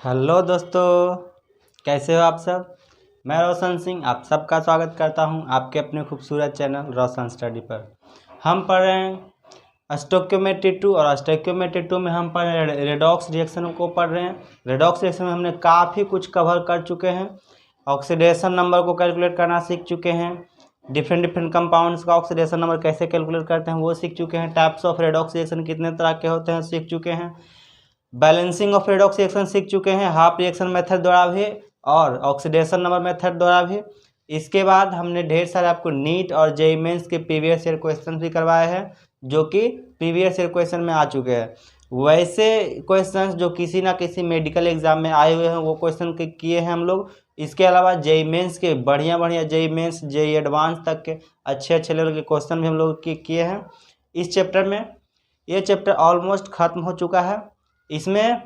Hello दोस्तों, कैसे हो आप सब। मैं रोशन सिंह आप सबका स्वागत करता हूं आपके अपने खूबसूरत चैनल रोशन स्टडी पर। हम पढ़ रहे हैं स्टोइकियोमेट्री 2 और स्टोइकियोमेट्री 2 में हम पढ़ रहे हैं रेडॉक्स रिएक्शन को पढ़ रहे हैं। रेडॉक्स रिएक्शन में हमने काफ़ी कुछ कवर कर चुके हैं। ऑक्सीडेशन नंबर को कैलकुलेट करना सीख चुके हैं। डिफरेंट कंपाउंड्स का ऑक्सीडेशन नंबर कैसे कैलकुलेट करते हैं वो सीख चुके हैं। टाइप्स ऑफ रेडॉक्स रिएक्शन कितने तरह के होते हैं सीख चुके हैं। बैलेंसिंग ऑफ रेडॉक्स रिएक्शन सीख चुके हैं हाफ रिएक्शन मेथड द्वारा भी और ऑक्सीडेशन नंबर मेथड द्वारा भी। इसके बाद हमने ढेर सारे आपको नीट और जेईई मेंस के प्रीवियस ईयर क्वेश्चन भी करवाए हैं जो कि प्रीवियस ईयर क्वेश्चन में आ चुके हैं। वैसे क्वेश्चंस जो किसी ना किसी मेडिकल एग्जाम में आए हुए हैं वो क्वेश्चन किए हैं हम लोग। इसके अलावा जेईई मेंस के बढ़िया जेईई मेंस जेईई एडवांस तक के अच्छे लेवल के क्वेश्चन भी हम लोग किए हैं इस चैप्टर में। ये चैप्टर ऑलमोस्ट ख़त्म हो चुका है। इसमें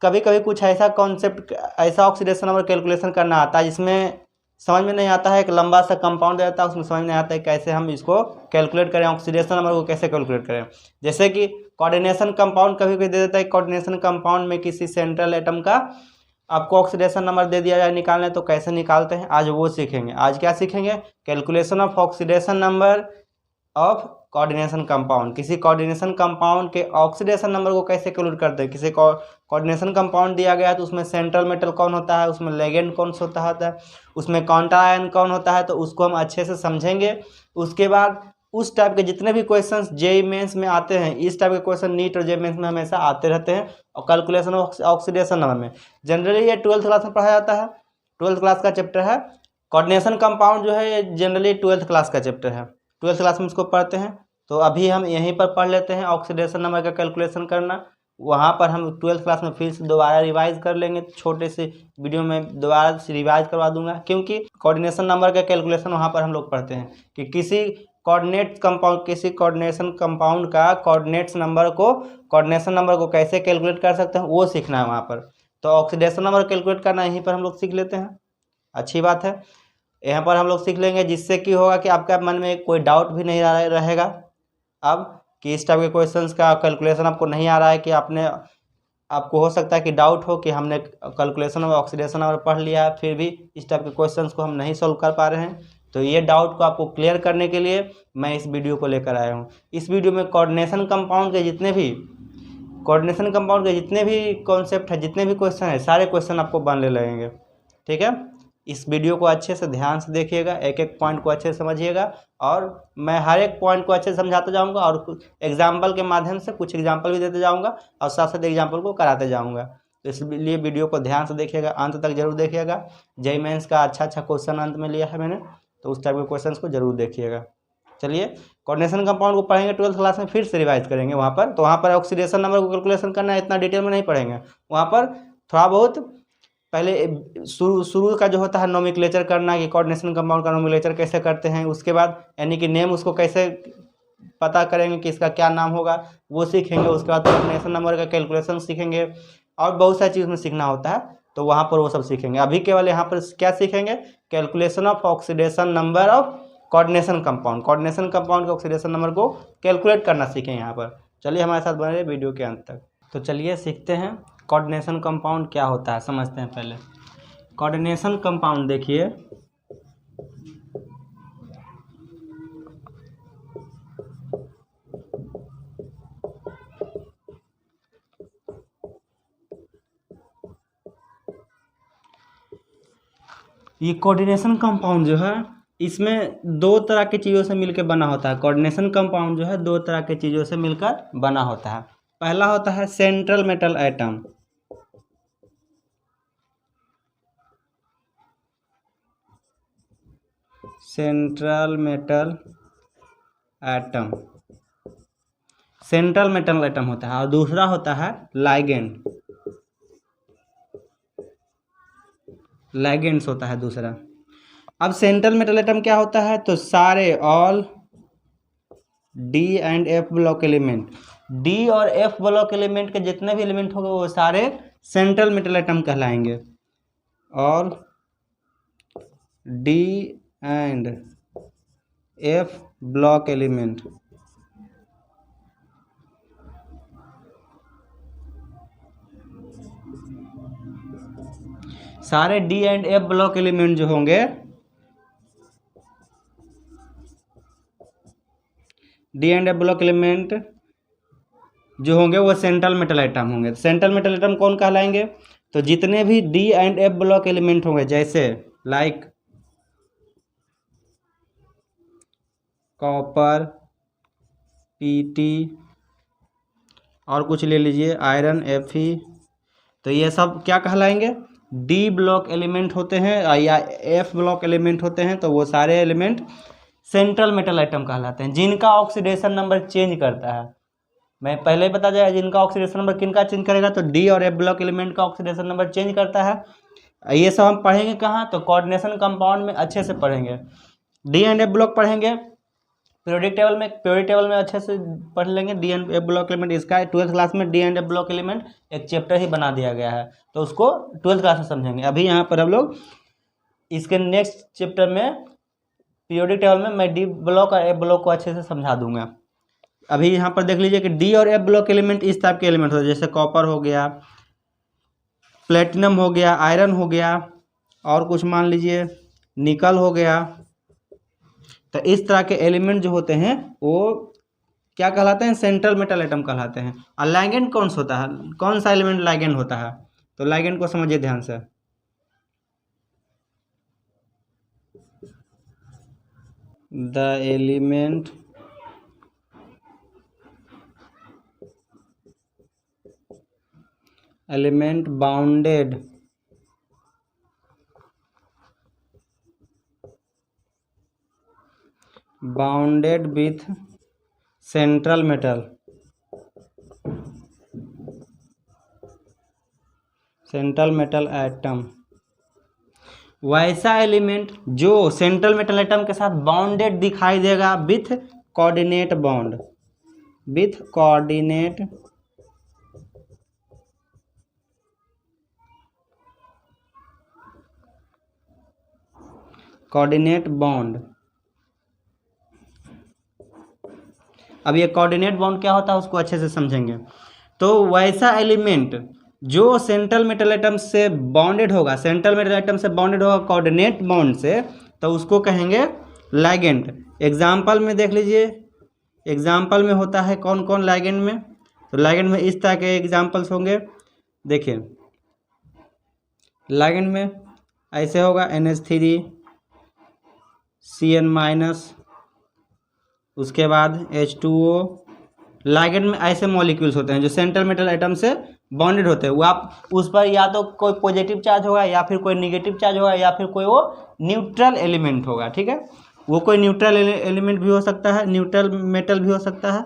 कभी कभी कुछ ऐसा कॉन्सेप्ट ऐसा ऑक्सीडेशन नंबर कैलकुलेशन करना आता है जिसमें समझ में नहीं आता है। एक लंबा सा कंपाउंड रहता है उसमें समझ नहीं आता है कैसे हम इसको कैलकुलेट करें, ऑक्सीडेशन नंबर को कैसे कैलकुलेट करें। जैसे कि कोऑर्डिनेशन कंपाउंड कभी कभी दे देता है। कोऑर्डिनेशन कंपाउंड में किसी सेंट्रल एटम का आपको ऑक्सीडेशन नंबर दे दिया जाए निकालने, तो कैसे निकालते हैं आज वो सीखेंगे। आज क्या सीखेंगे? Calculation of oxidation number of coordination compound. किसी कोऑर्डिनेशन कंपाउंड के ऑक्सीडेशन नंबर को कैसे कैलकुलेट करते हैं। किसी कोऑर्डिनेशन कंपाउंड दिया गया है तो उसमें सेंट्रल मेटल कौन होता है, उसमें लिगेंड कौन सा होता है, उसमें काउंटर आयन कौन होता है, तो उसको हम अच्छे से समझेंगे। उसके बाद उस टाइप के जितने भी क्वेश्चंस जेईई मेंस में आते हैं, इस टाइप के क्वेश्चन नीट और जेईई मेंस में हमेशा आते रहते हैं। और कैलकुलेशन ऑक्सीडेशन नंबर में जनरली ये 12th क्लास में पढ़ाया जाता है। 12th क्लास का चैप्टर है कोऑर्डिनेशन कंपाउंड जो है ये जनरली 12th क्लास का चैप्टर है। 12th क्लास में इसको पढ़ते हैं। तो अभी हम यहीं पर पढ़ लेते हैं ऑक्सीडेशन नंबर का कैलकुलेशन करना। वहाँ पर हम 12th क्लास में फिर से दोबारा रिवाइज कर लेंगे। छोटे से वीडियो में दोबारा से रिवाइज करवा दूंगा क्योंकि कोऑर्डिनेशन नंबर का कैलकुलेशन वहाँ पर हम लोग पढ़ते हैं कि किसी कोऑर्डिनेशन कंपाउंड का कोऑर्डिनेशन नंबर को कैसे कैलकुलेट कर सकते हैं वो सीखना है वहाँ पर। तो ऑक्सीडेशन नंबर कैलकुलेट करना यहीं पर हम लोग सीख लेते हैं। अच्छी बात है, यहाँ पर हम लोग सीख लेंगे जिससे कि होगा कि आपका मन में कोई डाउट भी नहीं रहेगा अब कि इस टाइप के क्वेश्चंस का कैलकुलेशन आपको नहीं आ रहा है कि आपको हो सकता है कि डाउट हो कि हमने कैलकुलेशन और ऑक्सीडेशन नंबर पढ़ लिया है फिर भी इस टाइप के क्वेश्चंस को हम नहीं सॉल्व कर पा रहे हैं। तो ये डाउट को आपको क्लियर करने के लिए मैं इस वीडियो को लेकर आया हूँ। इस वीडियो में कोऑर्डिनेशन कंपाउंड के जितने भी कॉन्सेप्ट है, जितने भी क्वेश्चन है, सारे क्वेश्चन आपको बनने लगेंगे। ठीक है, इस वीडियो को अच्छे से ध्यान से देखिएगा, एक एक पॉइंट को अच्छे से समझिएगा और मैं हर एक पॉइंट को अच्छे से समझाता जाऊंगा और कुछ एग्जाम्पल के माध्यम से कुछ एग्जाम्पल भी देते जाऊंगा और साथ साथ एग्जाम्पल को कराते जाऊंगा। तो इसलिए वीडियो को ध्यान से देखिएगा, अंत तक जरूर देखिएगा। जेईई मेंस का अच्छा क्वेश्चन अंत में लिया है मैंने, तो उस टाइप के क्वेश्चन को जरूर देखिएगा। चलिए, कोऑर्डिनेशन कंपाउंड को पढ़ेंगे 12th क्लास में, फिर से रिवाइज करेंगे वहाँ पर। तो वहाँ पर ऑक्सीडेशन नंबर को कैलकुलेशन करना है, इतना डिटेल में नहीं पढ़ेंगे। वहाँ पर थोड़ा बहुत पहले शुरू का जो होता है नोमेनक्लेचर करना कि कोऑर्डिनेशन कंपाउंड का नोमेनक्लेचर कैसे करते हैं। उसके बाद यानी कि नेम उसको कैसे पता करेंगे कि इसका क्या नाम होगा वो सीखेंगे। उसके बाद कोऑर्डिनेशन नंबर का कैलकुलेशन सीखेंगे और बहुत सारी चीज़ में सीखना होता है, तो वहाँ पर वो सब सीखेंगे। अभी केवल यहाँ पर क्या सीखेंगे? Calculation of oxidation number of coordination compound के ऑक्सीडेशन नंबर को कैलकुलेट करना सीखें यहाँ पर। चलिए हमारे साथ बने रहिए वीडियो के अंत तक। तो चलिए सीखते हैं कोऑर्डिनेशन कंपाउंड क्या होता है, समझते हैं पहले। कोऑर्डिनेशन कंपाउंड देखिए, ये कोऑर्डिनेशन कंपाउंड जो है इसमें दो तरह की चीज़ों से मिलकर बना होता है। कोऑर्डिनेशन कंपाउंड जो है दो तरह की चीज़ों से मिलकर बना होता है। पहला होता है central metal atom. Central metal atom होता है और दूसरा होता है लाइगेंड्स होता है दूसरा। अब सेंट्रल मेटल एटम क्या होता है? तो सारे all D and F block element, D और एफ ब्लॉक एलिमेंट के जितने भी एलिमेंट होंगे वो सारे सेंट्रल मेटल एटम कहलाएंगे। और D and F block element सारे D and F block element जो होंगे, D and F block element जो होंगे वो सेंट्रल मेटल आइटम होंगे। सेंट्रल मेटल आइटम कौन कहलाएंगे? तो जितने भी D and F block element होंगे, जैसे लाइक कॉपर, पीटी और कुछ ले लीजिए, आयरन, एफई, तो ये सब क्या कहलाएंगे? डी ब्लॉक एलिमेंट होते हैं या एफ ब्लॉक एलिमेंट होते हैं। तो वो सारे एलिमेंट सेंट्रल मेटल आइटम कहलाते हैं, जिनका ऑक्सीडेशन नंबर चेंज करता है। मैं पहले ही बता दिया, जिनका ऑक्सीडेशन नंबर किनका चेंज करेगा? तो डी और एफ ब्लॉक एलिमेंट का ऑक्सीडेशन नंबर चेंज करता है। ये सब हम पढ़ेंगे कहाँ? तो कोऑर्डिनेशन कंपाउंड में अच्छे से पढ़ेंगे। डी एंड एफ ब्लॉक पढ़ेंगे पीरियोडिक टेबल में अच्छे से पढ़ लेंगे। D and F block element, इसका 12th क्लास में D and F block element एक चैप्टर ही बना दिया गया है, तो उसको 12th क्लास में समझेंगे। अभी यहाँ पर हम लोग इसके नेक्स्ट चैप्टर में पीरियोडिक टेबल में मैं डी ब्लॉक और एफ ब्लॉक को अच्छे से समझा दूंगा। अभी यहाँ पर देख लीजिए कि डी और एफ ब्लॉक एलिमेंट इस टाइप के एलिमेंट होते हैं, जैसे कॉपर हो गया, प्लेटिनम हो गया, आयरन हो गया, और कुछ मान लीजिए निकल हो गया। तो इस तरह के एलिमेंट जो होते हैं वो क्या कहलाते हैं? सेंट्रल मेटल आइटम कहलाते हैं। और लाइगेंड कौन सा होता है? कौन सा एलिमेंट लाइगेंड होता है? तो लाइगेंड को समझिए ध्यान से। The element bounded with central metal atom, वैसा एलिमेंट जो सेंट्रल मेटल आइटम के साथ बाउंडेड दिखाई देगा with coordinate bond, coordinate bond. अब ये कोऑर्डिनेट बॉन्ड क्या होता है उसको अच्छे से समझेंगे। तो वैसा एलिमेंट जो सेंट्रल मेटल आइटम से बॉन्डेड होगा, कोऑर्डिनेट बॉन्ड से, तो उसको कहेंगे लाइगेंड। एग्जाम्पल में देख लीजिए, एग्जाम्पल में होता है कौन कौन लाइगेंड में? तो लाइगेंड में इस तरह के एग्जाम्पल्स होंगे। देखिए लाइगेंड में ऐसे होगा NH3 CN-, उसके बाद H2O। लाइगेंड में ऐसे मॉलिक्यूल्स होते हैं जो सेंट्रल मेटल आइटम से बॉन्डेड होते हैं। वो आप उस पर या तो कोई पॉजिटिव चार्ज होगा, या फिर कोई निगेटिव चार्ज होगा, या फिर कोई वो न्यूट्रल एलिमेंट होगा। ठीक है, वो कोई न्यूट्रल एलिमेंट भी हो सकता है, न्यूट्रल मेटल भी हो सकता है।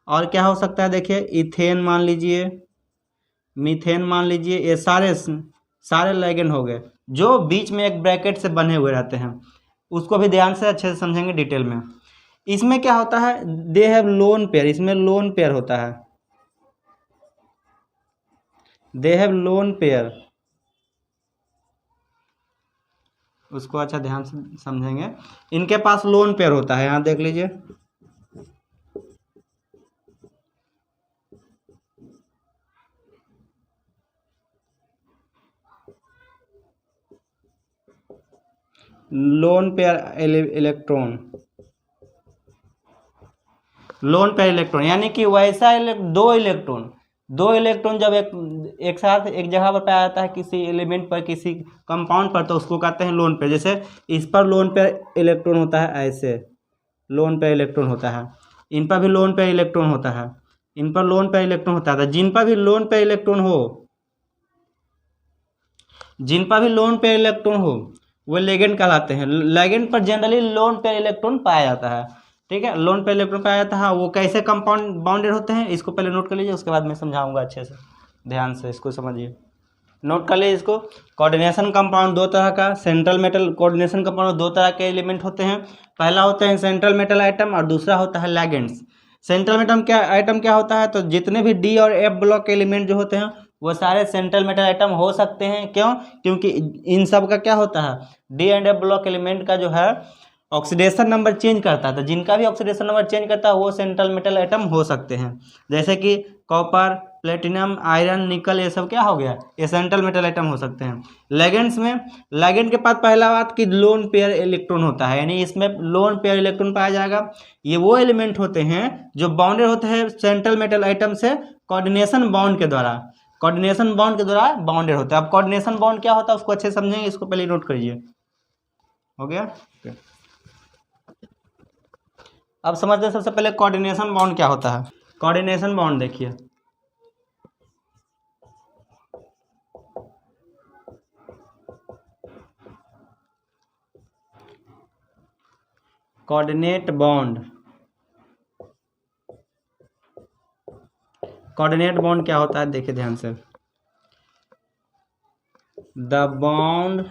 और क्या हो सकता है? देखिए इथेन मान लीजिए, मीथेन मान लीजिए, ये सारे लाइगेंड हो गए जो बीच में एक ब्रैकेट से बने हुए रहते हैं। उसको भी ध्यान से अच्छे से समझेंगे डिटेल में। इसमें क्या होता है? दे हैव लोन पेयर, इसमें लोन पेयर होता है, दे हैव लोन पेयर। उसको अच्छा ध्यान से समझेंगे। इनके पास लोन पेयर होता है, यहाँ देख लीजिए, लोन पेयर इलेक्ट्रॉन, यानी कि वैसा दो इलेक्ट्रॉन जब एक साथ एक जगह पर पाया जाता है किसी एलिमेंट पर, किसी कंपाउंड पर, तो उसको कहते हैं लोन पेयर। जैसे इस पर लोन पेयर इलेक्ट्रॉन होता है, ऐसे लोन पेयर इलेक्ट्रॉन होता है, इन पर भी लोन पेयर इलेक्ट्रॉन होता है, इन पर लोन पेयर इलेक्ट्रॉन होता है। जिन पर भी लोन पेयर इलेक्ट्रॉन हो वो लिगेंड कहलाते हैं। लिगेंड पर जनरली लोन पेयर इलेक्ट्रॉन पाया जाता है। ठीक है, लोन पेयर इलेक्ट्रॉन पाया जाता है। वो कैसे कंपाउंड बाउंडेड होते हैं इसको पहले नोट कर लीजिए, उसके बाद मैं समझाऊंगा अच्छे से, ध्यान से इसको समझिए, नोट कर लीजिए इसको। कोऑर्डिनेशन कंपाउंड दो तरह का, सेंट्रल मेटल कोऑर्डिनेशन कंपाउंड दो तरह के एलिमेंट होते हैं। पहला होता है सेंट्रल मेटल आइटम और दूसरा होता है लिगेंड्स। सेंट्रल मेटल आइटम क्या होता है? तो जितने भी डी और एफ ब्लॉक एलिमेंट जो होते हैं वो सारे सेंट्रल मेटल आइटम हो सकते हैं। क्यों? क्योंकि इन सब का क्या होता है? D and F block element का जो है ऑक्सीडेशन नंबर चेंज करता है। तो जिनका भी ऑक्सीडेशन नंबर चेंज करता है वो सेंट्रल मेटल आइटम हो सकते हैं, जैसे कि कॉपर, प्लेटिनम, आयरन, निकल, ये सब क्या हो गया, एसेंशियल मेटल आइटम हो सकते हैं। लिगेंड्स में, लिगेंड के पास पहला बात कि लोन पेयर इलेक्ट्रॉन होता है, यानी इसमें लोन पेयर इलेक्ट्रॉन पाया जाएगा। ये वो एलिमेंट होते हैं जो बाउंडेड होते हैं सेंट्रल मेटल आइटम से कोऑर्डिनेशन बॉन्ड के द्वारा, कोऑर्डिनेशन बॉन्ड के द्वारा बाउंडेड होता है। अब कोऑर्डिनेशन बॉन्ड क्या होता है उसको अच्छे समझेंगे, इसको पहले नोट करिए। हो गया? अब समझते हैं सबसे पहले कोऑर्डिनेशन बॉन्ड क्या होता है। कोऑर्डिनेशन बॉन्ड देखिए, कोऑर्डिनेट बॉन्ड, कोऑर्डिनेट बॉन्ड क्या होता है देखिए ध्यान से। The bond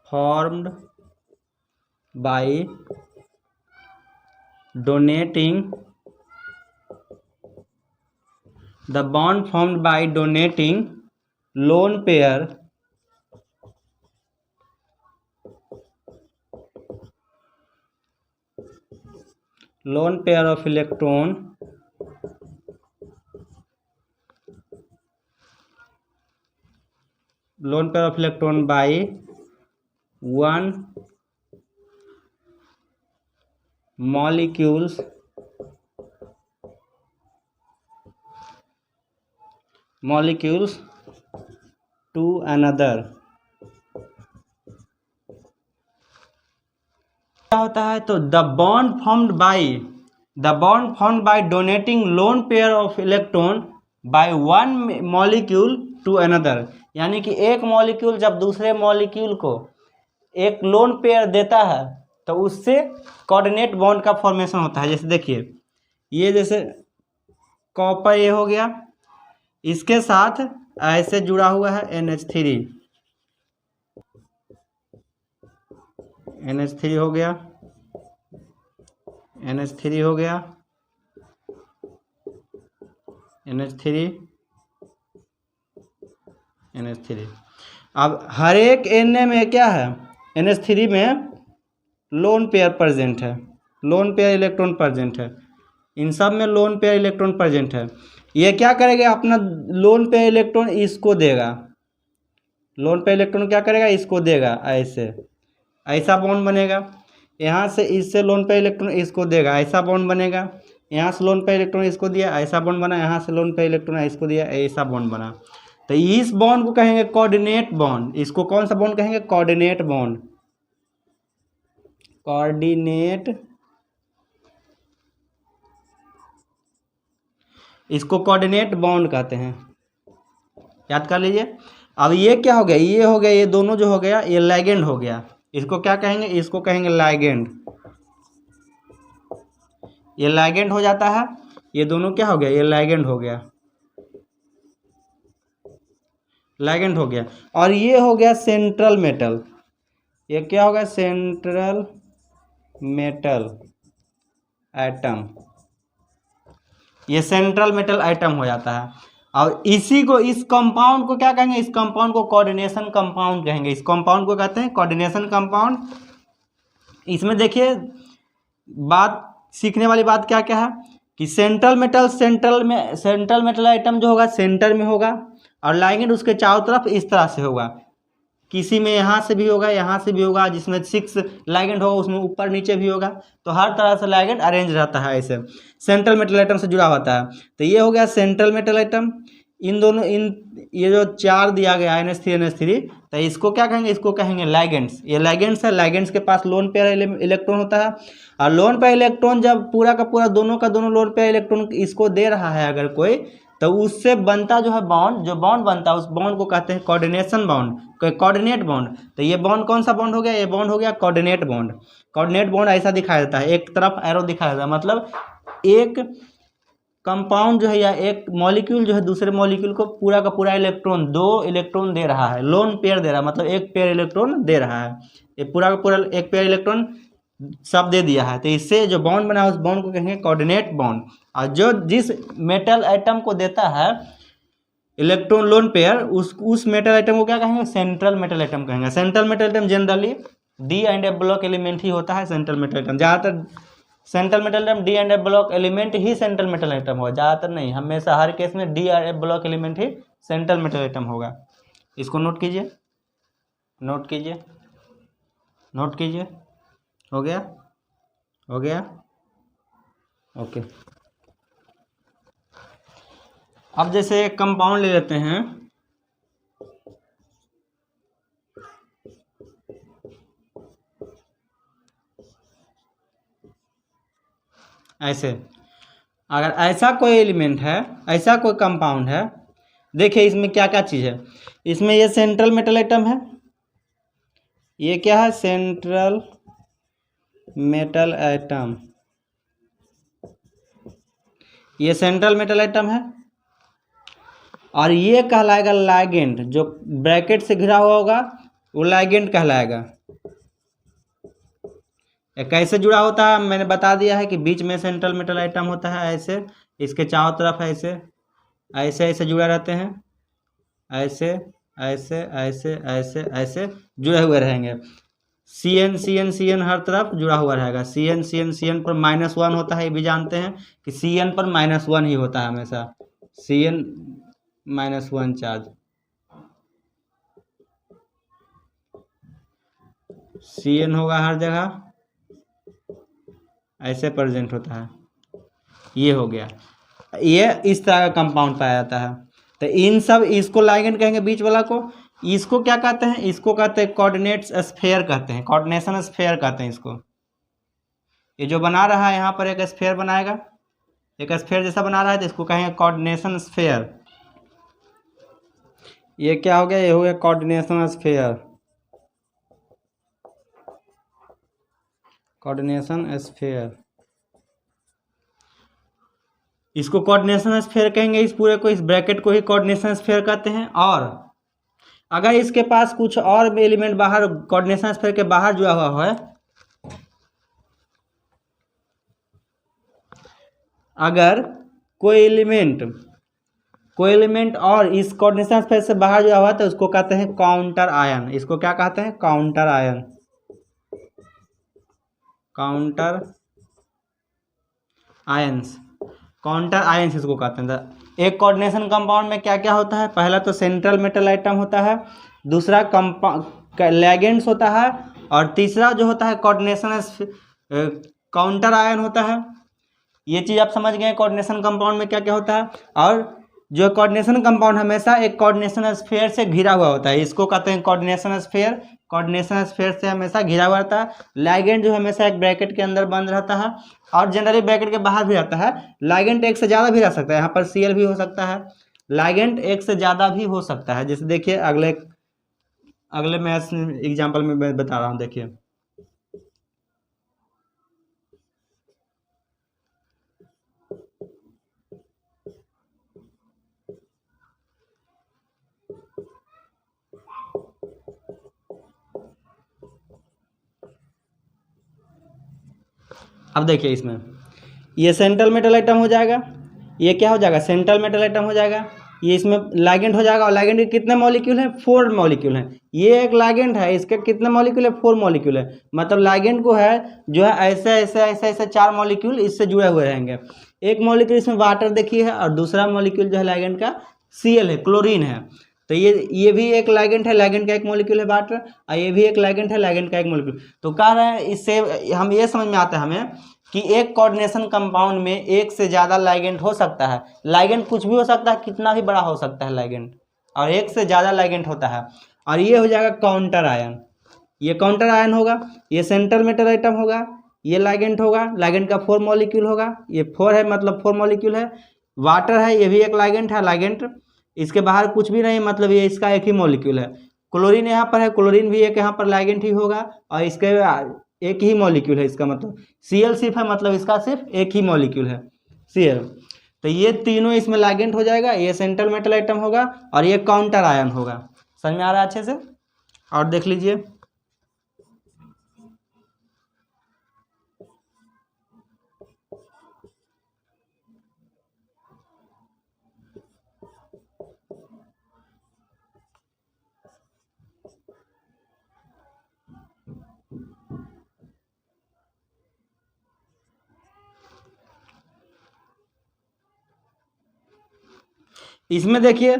formed by donating, the bond formed by donating lone pair of electron by one molecules to another। क्या होता है, तो the bond formed by donating lone pair of electron by one molecule to another, यानी कि एक molecule जब दूसरे molecule को एक लोन पेयर देता है तो उससे कोऑर्डिनेट बॉन्ड का फॉर्मेशन होता है। जैसे देखिए ये जैसे कॉपर ये हो गया, इसके साथ ऐसे जुड़ा हुआ है NH3 हो गया, NH3 हो गया, NH3। अब हर एक Na में क्या है, NH3 में लोन पेयर प्रेजेंट है, लोन पेयर इलेक्ट्रॉन प्रेजेंट है, इन सब में लोन पेयर इलेक्ट्रॉन प्रेजेंट है। ये क्या करेगा, अपना लोन पेयर इलेक्ट्रॉन इसको देगा, लोन पेयर इलेक्ट्रॉन क्या करेगा, इसको देगा, ऐसे ऐसा बॉन्ड बनेगा। यहाँ से इससे लोन पेयर इलेक्ट्रॉन इसको देगा, ऐसा बॉन्ड बनेगा। यहाँ से लोन पेयर इलेक्ट्रॉन इसको दिया, ऐसा बॉन्ड बना। यहाँ से लोन पेयर इलेक्ट्रॉन इसको दिया, ऐसा बॉन्ड बना। तो इस बॉन्ड को कहेंगे कोऑर्डिनेट बॉन्ड। इसको कौन सा बॉन्ड कहेंगे, कोऑर्डिनेट बॉन्ड, कोऑर्डिनेट, इसको कोऑर्डिनेट बॉन्ड कहते हैं, याद कर लीजिए। अब ये क्या हो गया, ये हो गया, ये दोनों जो हो गया ये लिगेंड हो गया। इसको क्या कहेंगे, इसको कहेंगे लिगेंड, ये लिगेंड हो जाता है। ये दोनों क्या हो गया, ये लिगेंड हो गया, लिगेंड हो गया। और ये हो गया सेंट्रल मेटल, ये क्या होगा, सेंट्रल मेटल एटम, ये सेंट्रल मेटल एटम हो जाता है। और इसी को, इस कंपाउंड को क्या कहेंगे, इस कंपाउंड को कोऑर्डिनेशन कंपाउंड कहेंगे। इस कंपाउंड को कहते हैं कोऑर्डिनेशन कंपाउंड। इसमें देखिए बात, सीखने वाली बात क्या क्या है कि सेंट्रल मेटल आइटम जो होगा सेंटर में होगा, और लिगेंड उसके चारों तरफ इस तरह से होगा। किसी में यहाँ से भी होगा, यहाँ से भी होगा, जिसमें 6 लिगेंड होगा उसमें ऊपर नीचे भी होगा। तो हर तरह से लिगेंड अरेंज रहता है, ऐसे सेंट्रल मेटल आइटम से जुड़ा होता है। तो ये हो गया सेंट्रल मेटल आइटम। इन दोनों, ये जो 4 दिया गया NH3 तो इसको क्या कहेंगे, इसको कहेंगे लिगेंड्स। ये लिगेंड्स है, लिगेंड्स के पास लोन पेयर इलेक्ट्रॉन होता है। और लोन पेयर इलेक्ट्रॉन जब पूरा का पूरा दोनों का दोनों लोन पेयर इलेक्ट्रॉन इसको दे रहा है अगर कोई, तो उससे बनता जो है बॉन्ड, जो बॉन्ड बनता है उस बॉन्ड को कहते हैं कोऑर्डिनेशन बॉन्ड, कोऑर्डिनेट बॉन्ड। तो ये बॉन्ड कौन सा बॉन्ड हो गया, ये बॉन्ड हो गया कोऑर्डिनेट बॉन्ड। कोऑर्डिनेट बॉन्ड ऐसा दिखाया जाता है, एक तरफ एरो दिखाया जाता है, मतलब एक कंपाउंड जो है या एक मॉलिक्यूल जो है दूसरे मॉलिक्यूल को पूरा का पूरा इलेक्ट्रॉन, 2 इलेक्ट्रॉन दे रहा है, लोन पेयर दे रहा है, मतलब एक पेयर इलेक्ट्रॉन दे रहा है। ये पूरा का पूरा एक पेयर इलेक्ट्रॉन सब दे दिया है। तो इससे जो बॉन्ड बना है उस बॉन्ड को कहेंगे कोऑर्डिनेट बॉन्ड। और जो जिस मेटल आइटम को देता है इलेक्ट्रॉन लोन पेयर, उस मेटल आइटम को क्या कहेंगे, सेंट्रल मेटल आइटम कहेंगे। Central metal atom generally D and F block element ही होता है सेंट्रल मेटल आइटम। ज़्यादातर central metal atom D and F block element ही सेंट्रल मेटल एटम होगा, ज़्यादातर नहीं, हमेशा हर केस में डी और एफ ब्लॉक एलिमेंट ही सेंट्रल मेटल एटम होगा। इसको नोट कीजिए, नोट कीजिए, नोट कीजिए। हो गया, हो गया, ओके। अब जैसे कंपाउंड ले लेते हैं, ऐसे अगर ऐसा कोई एलिमेंट है, ऐसा कोई कंपाउंड है, देखिए इसमें क्या क्या चीज़ है। इसमें ये सेंट्रल मेटल एटम है, ये क्या है, सेंट्रल मेटल एटम, ये सेंट्रल मेटल एटम है। और ये कहलाएगा लाइगेंड, जो ब्रैकेट से घिरा हुआ होगा वो लाइगेंड कहलाएगा। कैसे जुड़ा होता है मैंने बता दिया है कि बीच में सेंट्रल मेटल आइटम होता है, ऐसे इसके चारों तरफ ऐसे ऐसे ऐसे जुड़ा रहते हैं, ऐसे ऐसे ऐसे ऐसे ऐसे जुड़े हुए रहेंगे। सी एन हर तरफ जुड़ा हुआ रहेगा। सी एन पर -1 होता है, ये भी जानते हैं कि सी एन पर -1 ही होता है हमेशा, C N -1 charge, C N होगा हर जगह, ऐसे प्रेजेंट होता है। ये हो गया, ये इस तरह का कंपाउंड पाया जाता है। तो इन सब, इसको लाइगेंड कहेंगे बीच वाला को। इसको क्या कहते हैं, इसको कहते हैं कोऑर्डिनेट्स स्फीयर कहते हैं, कोऑर्डिनेशन स्फीयर कहते हैं इसको। ये जो बना रहा है यहाँ पर एक स्फीयर बनाएगा, एक स्फीयर जैसा बना रहा है, तो इसको कहेंगे कोऑर्डिनेशन स्फीयर। ये क्या हो गया, ये हो गया कोऑर्डिनेशन स्फीयर, कोऑर्डिनेशन स्फीयर। इसको कोऑर्डिनेशन स्फीयर कहेंगे, इस पूरे को, इस ब्रैकेट को ही कोऑर्डिनेशन स्फीयर कहते हैं। और अगर इसके पास कुछ और एलिमेंट बाहर कोऑर्डिनेशन स्फीयर के बाहर जुड़ा हुआ है, अगर कोई एलिमेंट और इस कोऑर्डिनेशन स्फीयर से बाहर जुड़ा हुआ है, तो उसको कहते हैं काउंटर आयन। इसको क्या कहते हैं, counter ion, counter ions, counter ions इसको कहते हैं। एक कोऑर्डिनेशन कंपाउंड में क्या क्या होता है, पहला तो सेंट्रल मेटल आइटम होता है, दूसरा लिगेंड्स होता है, और तीसरा जो होता है कोऑर्डिनेशन काउंटर आयन होता है। ये चीज़ आप समझ गए कोऑर्डिनेशन कंपाउंड में क्या क्या होता है। और जो कोऑर्डिनेशन कंपाउंड हमेशा एक कोऑर्डिनेशन स्फीयर से घिरा हुआ होता है, इसको कहते हैं कोऑर्डिनेशन स्फीयर। कोऑर्डिनेशन स्फीयर से हमेशा घिरा हुआ रहता है। लाइगेंड जो हमेशा एक ब्रैकेट के अंदर बंद रहता है, और जनरली ब्रैकेट के बाहर भी रहता है। लाइगेंड एक से ज़्यादा भी रह सकता है, यहाँ पर Cl भी हो सकता है, लाइगेंड एक से ज़्यादा भी हो सकता है। जैसे देखिए अगले मैं एग्जाम्पल में बता रहा हूँ, देखिए अब देखिए इसमें ये सेंट्रल मेटल आइटम हो जाएगा, ये क्या हो जाएगा, सेंट्रल मेटल आइटम हो जाएगा। ये इसमें लाइगेंड हो जाएगा, और लाइगेंड के कितने मॉलिक्यूल हैं, 4 मॉलिक्यूल हैं। ये एक लाइगेंड है, इसके कितने मॉलिक्यूल है, 4 मॉलिक्यूल है। मतलब लाइगेंड को है जो है ऐसे ऐसे ऐसे ऐसे 4 मॉलिक्यूल इससे जुड़े हुए रहेंगे। एक मॉलिक्यूल इसमें वाटर देखिए है, और दूसरा मॉलिक्यूल जो है लाइगेंड का Cl है, क्लोरीन है। तो ये भी एक लाइगेंड है, लाइगेंड का एक मॉलिक्यूल है वाटर, और ये भी एक लाइगेंड है, लाइगेंड का एक मॉलिक्यूल। तो कह रहे हैं, इससे हम ये समझ में आता है हमें कि एक कोऑर्डिनेशन कंपाउंड में एक से ज़्यादा लाइगेंड हो सकता है। लाइगेंड कुछ भी हो सकता है, कितना भी बड़ा हो सकता है लाइगेंड, और एक से ज़्यादा लाइगेंड होता है। और ये हो जाएगा काउंटर आयन, ये काउंटर आयन होगा। ये सेंट्रल मेटल आइटम होगा, ये लाइगेंड होगा, लाइगेंड का 4 मॉलिक्यूल होगा, ये 4 है मतलब 4 मॉलिक्यूल है। वाटर है, ये भी एक लाइगेंड है, लाइगेंड इसके बाहर कुछ भी नहीं, मतलब ये इसका एक ही मॉलिक्यूल है। क्लोरीन यहाँ पर है, क्लोरीन भी एक यहाँ पर लाइगेंड ही होगा, और इसके एक ही मॉलिक्यूल है, इसका मतलब Cl सिर्फ है, मतलब इसका सिर्फ एक ही मॉलिक्यूल है Cl। तो ये तीनों इसमें लाइगेंड हो जाएगा, ये सेंट्रल मेटल आइटम होगा, और ये काउंटर आयन होगा। समझ में आ रहा है अच्छे से। और देख लीजिए इसमें देखिए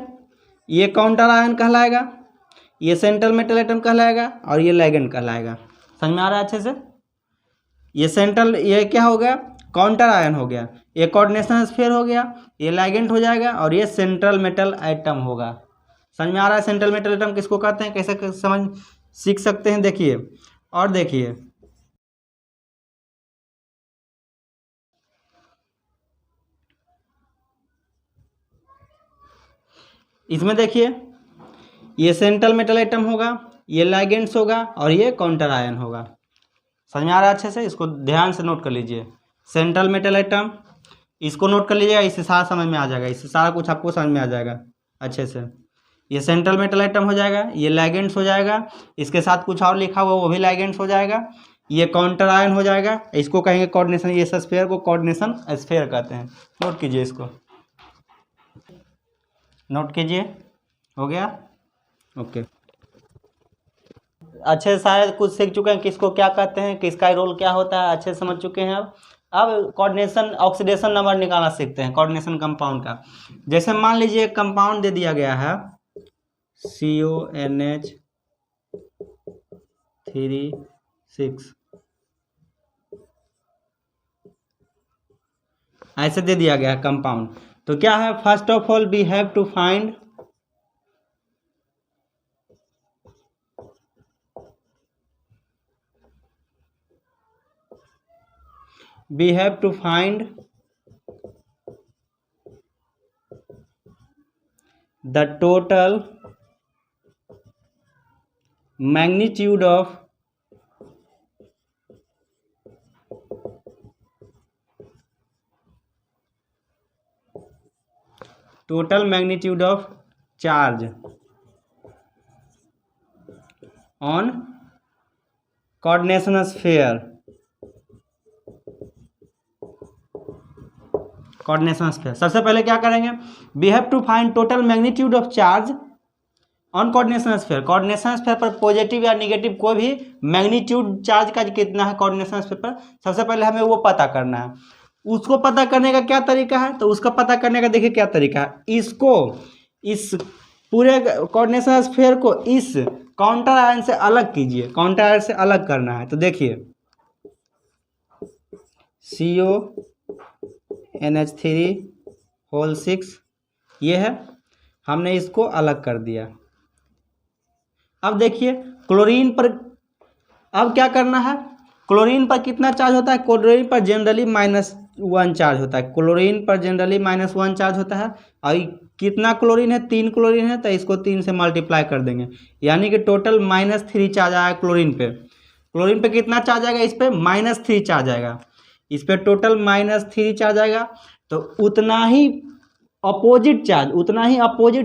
ये काउंटर आयन कहलाएगा, ये सेंट्रल मेटल एटम कहलाएगा और ये लिगैंड कहलाएगा। समझ में आ रहा है अच्छे से? ये सेंट्रल, ये क्या हो गया, काउंटर आयन हो गया, ये कोऑर्डिनेशन स्फीयर हो गया, ये लिगैंड हो जाएगा और ये सेंट्रल मेटल एटम होगा। समझ में आ रहा है सेंट्रल मेटल एटम किसको कहते हैं, कैसे समझ सीख सकते हैं? देखिए और देखिए, इसमें देखिए ये सेंट्रल मेटल एटम होगा, ये लिगैंड्स होगा और ये काउंटर आयन होगा। समझ में आ रहा है अच्छे से? इसको ध्यान से नोट कर लीजिए। सेंट्रल मेटल एटम, इसको नोट कर लीजिएगा, इससे सारा समझ में आ जाएगा, इससे सारा कुछ आपको समझ में आ जाएगा अच्छे से। ये सेंट्रल मेटल एटम हो जाएगा, ये लिगैंड्स हो जाएगा, इसके साथ कुछ और लिखा हुआ वो भी लिगैंड्स हो जाएगा, ये काउंटर आयन हो जाएगा, इसको कहेंगे कोऑर्डिनेशन, ये स्फीयर को कोऑर्डिनेशन स्फीयर कहते हैं। नोट कीजिए, इसको नोट कीजिए। हो गया? ओके, अच्छे से शायद कुछ सीख चुके हैं, किसको क्या कहते हैं, किसका रोल क्या होता है, अच्छे से समझ चुके हैं। अब कोऑर्डिनेशन ऑक्सीडेशन नंबर निकालना सीखते हैं कोऑर्डिनेशन कंपाउंड का। जैसे मान लीजिए एक कंपाउंड दे दिया गया है CONH3 ऐसे दे दिया गया है कंपाउंड। तो क्या है, first of all we have to find the total magnitude of charge on coordination sphere। Coordination sphere, सबसे पहले क्या करेंगे, we have to find total magnitude of charge on coordination sphere. Coordination sphere पर positive या negative कोई भी magnitude charge का कितना है कोऑर्डिनेशन स्फीयर पर, सबसे पहले हमें वो पता करना है। उसको पता करने का क्या तरीका है, तो उसका पता करने का देखिए क्या तरीका है, इसको इस पूरे कोऑर्डिनेशन स्फीयर को इस काउंटर आयन से अलग कीजिए, काउंटर आयन से अलग करना है। तो देखिए CONH3 ये है, हमने इसको अलग कर दिया। अब देखिए क्लोरीन पर अब क्या करना है, क्लोरीन पर कितना चार्ज होता है, क्लोरीन पर जनरली -1 चार्ज होता है, क्लोरीन पर जनरली -1 चार्ज होता है। और कितना क्लोरीन है, 3 क्लोरीन है, तो इसको 3 से मल्टीप्लाई कर देंगे, यानी कि टोटल -3 चार्ज आएगा क्लोरीन पे। क्लोरीन पे कितना चार्ज आएगा, इस पर -3 चार्ज आएगा, इस पर टोटल -3 चार्ज आएगा। तो उतना ही अपोजिट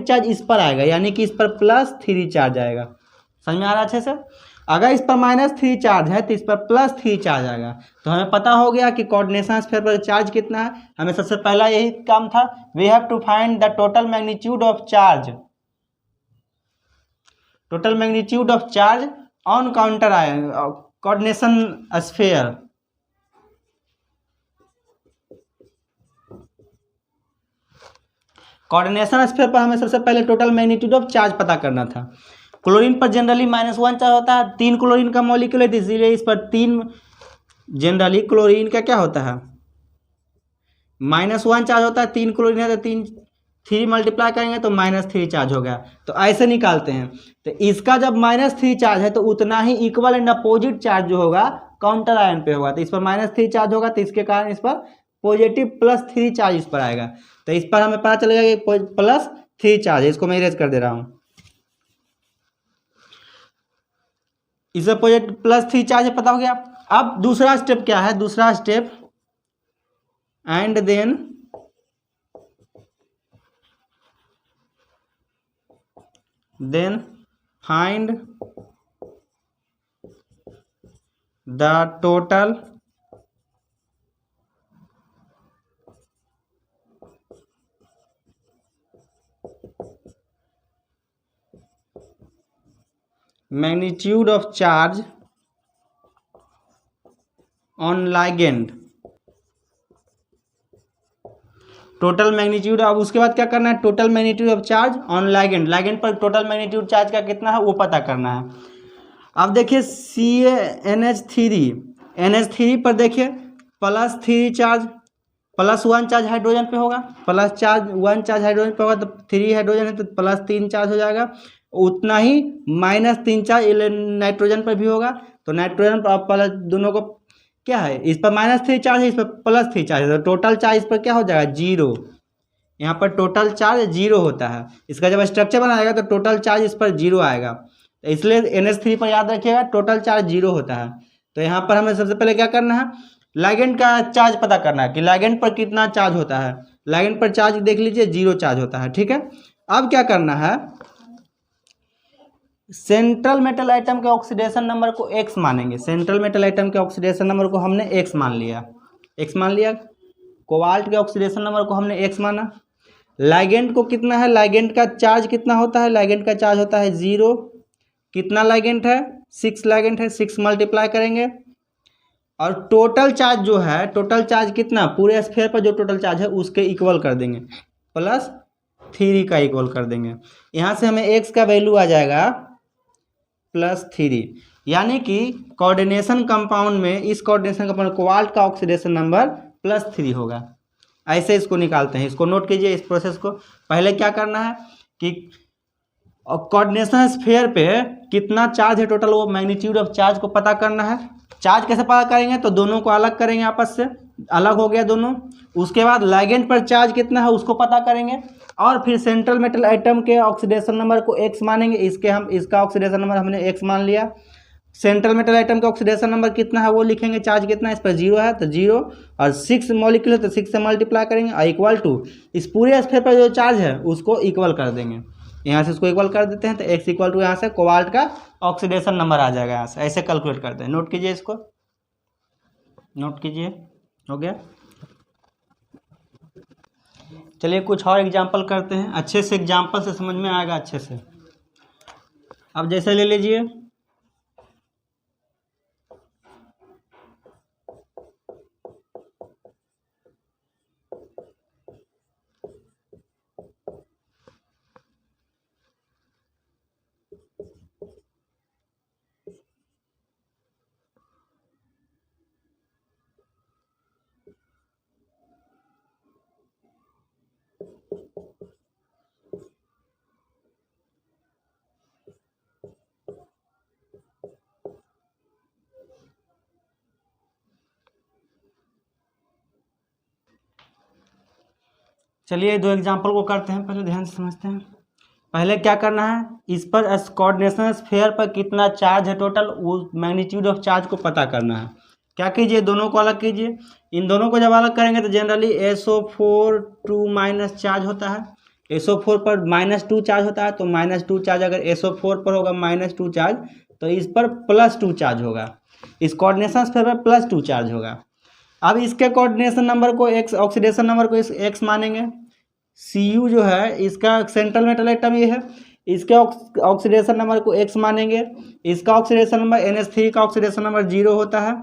चार्ज इस पर आएगा, यानी कि इस पर +3 चार्ज आएगा। समझ में आ रहा है अच्छे से? अगर इस पर -3 चार्ज है तो इस पर +3 चार्ज आएगा। तो हमें पता हो गया कि कोऑर्डिनेशन स्फीयर पर चार्ज कितना है। हमें सबसे पहला यही काम था, we have to find the total magnitude of charge on counter ion coordination sphere. Coordination sphere पर हमें सबसे पहले टोटल मैग्नीट्यूड ऑफ चार्ज पता करना था। क्लोरीन पर जनरली -1 चार्ज होता है, 3 क्लोरीन का मॉलिक्यूल है, इसीलिए इस पर 3 जनरली क्लोरीन का क्या होता है, -1 चार्ज होता है, 3 क्लोरीन है तो 3 मल्टीप्लाई करेंगे तो -3 चार्ज हो गया। तो ऐसे निकालते हैं। तो इसका जब -3 चार्ज है तो उतना ही इक्वल एंड अपोजिट चार्ज जो होगा काउंटर आयन पे होगा। तो इस पर -3 चार्ज होगा, तो इसके कारण इस पर पॉजिटिव +3 चार्ज इस पर आएगा। तो इस पर हमें पता चलेगा कि +3 चार्ज है। इसको मैं इरेज कर दे रहा हूँ, इसे पॉजिटिव +3 चार्ज पता हो गया। अब दूसरा स्टेप क्या है, दूसरा step, and then find the total magnitude of charge on ligand total magnitude. अब उसके बाद क्या करना है, total magnitude of charge on ligand, ligand पर टोटल मैग्नीट्यूड चार्ज का कितना है वो पता करना है। अब देखिए NH3 पर देखिए +3 चार्ज, +1 चार्ज हाइड्रोजन पे होगा, +1 चार्ज हाइड्रोजन पे होगा, तो 3 हाइड्रोजन है तो +3 चार्ज हो जाएगा। उतना ही -3 चार्ज नाइट्रोजन पर भी होगा, तो नाइट्रोजन पर प्लस दोनों को क्या है, इस पर -3 चार्ज है, इस पर +3 चार्ज है, तो टोटल चार्ज इस पर क्या हो जाएगा 0। यहाँ पर टोटल चार्ज 0 होता है। इसका जब स्ट्रक्चर बनाएगा तो टोटल चार्ज इस पर 0 आएगा, तो इसलिए NH3 पर याद रखिएगा टोटल चार्ज 0 होता है। तो यहाँ पर हमें सबसे पहले क्या करना है, लाइगेंड का चार्ज पता करना है कि लाइगेंड पर कितना चार्ज होता है। लाइगेंड पर चार्ज देख लीजिए 0 चार्ज होता है, ठीक है। अब क्या करना है, सेंट्रल मेटल आइटम के ऑक्सीडेशन नंबर को x मानेंगे। सेंट्रल मेटल आइटम के ऑक्सीडेशन नंबर को हमने x मान लिया। कोबाल्ट के ऑक्सीडेशन नंबर को हमने x माना। लाइगेंड को कितना है, लाइगेंड का चार्ज कितना होता है, लाइगेंड का चार्ज होता है 0। कितना लाइगेंड है, 6 लाइगेंड है, 6 मल्टीप्लाई करेंगे और टोटल चार्ज जो है, टोटल चार्ज कितना पूरे स्फीयर पर जो टोटल चार्ज है उसके इक्वल कर देंगे, +3 का इक्वल कर देंगे। यहाँ से हमें x का वैल्यू आ जाएगा +3, यानी कि कोऑर्डिनेशन कंपाउंड में, इस कोऑर्डिनेशन कंपाउंड कोबाल्ट का ऑक्सीडेशन नंबर +3 होगा। ऐसे इसको निकालते हैं, इसको नोट कीजिए इस प्रोसेस को। पहले क्या करना है कि कोऑर्डिनेशन स्फीयर पे कितना चार्ज है टोटल, वो मैग्नीट्यूड ऑफ चार्ज को पता करना है। चार्ज कैसे पता करेंगे, तो दोनों को अलग करेंगे, आपस से अलग हो गया दोनों। उसके बाद लाइगेंड पर चार्ज कितना है उसको पता करेंगे और फिर सेंट्रल मेटल आइटम के ऑक्सीडेशन नंबर को x मानेंगे। इसका ऑक्सीडेशन नंबर हमने x मान लिया। सेंट्रल मेटल आइटम का ऑक्सीडेशन नंबर कितना है वो लिखेंगे, चार्ज कितना है, इस पर 0 है तो 0 और 6 मॉलिक्यूल है तो 6 से मल्टीप्लाई करेंगे और इक्वल टू इस पूरे स्फीयर पर जो चार्ज है उसको इक्वल कर देंगे। यहाँ से इसको इक्वल कर देते हैं तो x इक्वल टू यहाँ से कोबाल्ट का ऑक्सीडेशन नंबर आ जाएगा। यहाँ से ऐसे कैलकुलेट करते हैं। नोट कीजिए, इसको नोट कीजिए, हो गया। चलिए कुछ और एग्जांपल करते हैं, अच्छे से एग्जांपल से समझ में आएगा अच्छे से। अब जैसे ले लीजिए चलिए 2 एग्जांपल को करते हैं, पहले ध्यान से समझते हैं। पहले क्या करना है, इस पर कोऑर्डिनेशन स्फीयर पर कितना चार्ज है टोटल, वो मैग्नीट्यूड ऑफ चार्ज को पता करना है। क्या कीजिए, दोनों को अलग कीजिए। इन दोनों को जब अलग करेंगे तो जनरली SO4 2- चार्ज होता है। SO4 पर -2 चार्ज होता है, तो -2 चार्ज अगर SO4 पर होगा -2 चार्ज, तो इस पर +2 चार्ज होगा। इस कोऑर्डिनेशन स्फीयर पर +2 चार्ज होगा। अब इसके कोऑर्डिनेशन नंबर को x, ऑक्सीडेशन नंबर को इस x मानेंगे। Cu जो है इसका सेंट्रल मेटल आइटम ये है, इसके ऑक्सीडेशन नंबर को x मानेंगे। इसका ऑक्सीडेशन नंबर NH3 का ऑक्सीडेशन नंबर 0 होता है।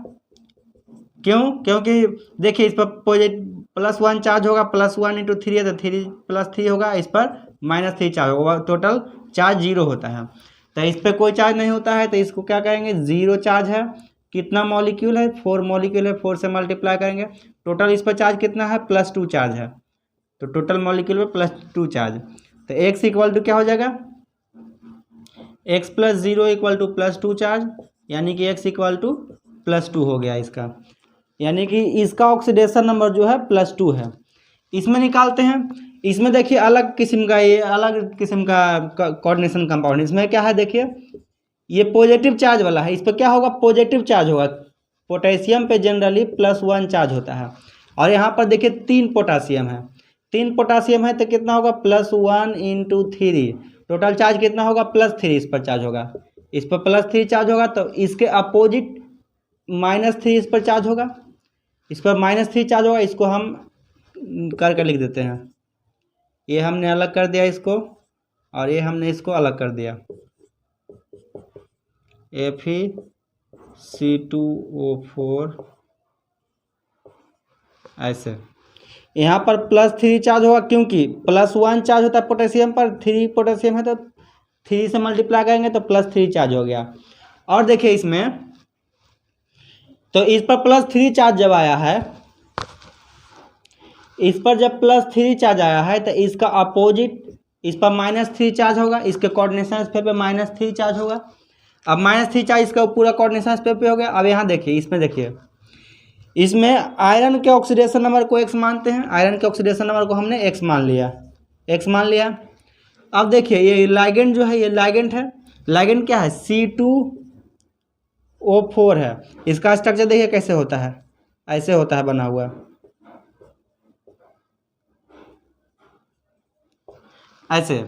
क्यों, क्योंकि देखिए इस पर +1 चार्ज होगा, +1 × 3 है तो 3 +3 होगा, इस पर -3 चार्ज होगा, टोटल चार्ज 0 होता है। तो इस पर कोई चार्ज नहीं होता है तो इसको क्या करेंगे, 0 चार्ज है। कितना मॉलिक्यूल है, 4 मॉलिक्यूल है, 4 से मल्टीप्लाई करेंगे। टोटल इस पर चार्ज कितना है, +2 चार्ज है, तो टोटल मॉलिक्यूल पे +2 चार्ज। तो x इक्वल टू क्या हो जाएगा, x + 0 इक्वल टू +2 चार्ज, यानी कि x इक्वल टू +2 हो गया इसका, यानी कि इसका ऑक्सीडेशन नंबर जो है +2 है। इसमें निकालते हैं। इसमें देखिए अलग किस्म का, ये अलग किस्म का कोऑर्डिनेशन कंपाउंड। इसमें क्या है देखिए, ये पॉजिटिव चार्ज वाला है, इस पर क्या होगा, पॉजिटिव चार्ज होगा। पोटेशियम पे जनरली +1 चार्ज होता है और यहाँ पर देखिए 3 पोटासियम है, 3 पोटासियम है तो कितना होगा, +1 × 3, टोटल चार्ज कितना होगा, +3 इस पर चार्ज होगा। इस पर +3 चार्ज होगा तो इसके अपोजिट -3 इस पर चार्ज होगा, इस पर -3 चार्ज होगा। इसको हम करके लिख देते हैं, ये हमने अलग कर दिया इसको और ये हमने इसको अलग कर दिया, FeC2O4 ऐसे। यहाँ पर +3 चार्ज होगा, क्योंकि +1 चार्ज होता है पोटेशियम पर, 3 पोटेशियम है तो 3 से मल्टीप्लाई करेंगे तो +3 चार्ज हो गया। और देखिए इसमें, तो इस पर +3 चार्ज जब आया है, इस पर जब +3 चार्ज आया है तो इसका अपोजिट इस पर -3 चार्ज होगा, इसके कोऑर्डिनेशन स्फीयर पे -3 चार्ज होगा। अब -3 चार्ज इसका पूरा कोऑर्डिनेशन स्फीयर पे हो गया। अब यहाँ देखिए, इसमें देखिए, इसमें आयरन के ऑक्सीडेशन नंबर को x मानते हैं, आयरन के ऑक्सीडेशन नंबर को हमने x मान लिया, x मान लिया। अब देखिए ये लाइगेंड जो है, ये लाइगेंड है, लाइगेंड क्या है, C2O4 है। इसका स्ट्रक्चर देखिए कैसे होता है, ऐसे होता है बना हुआ, ऐसे।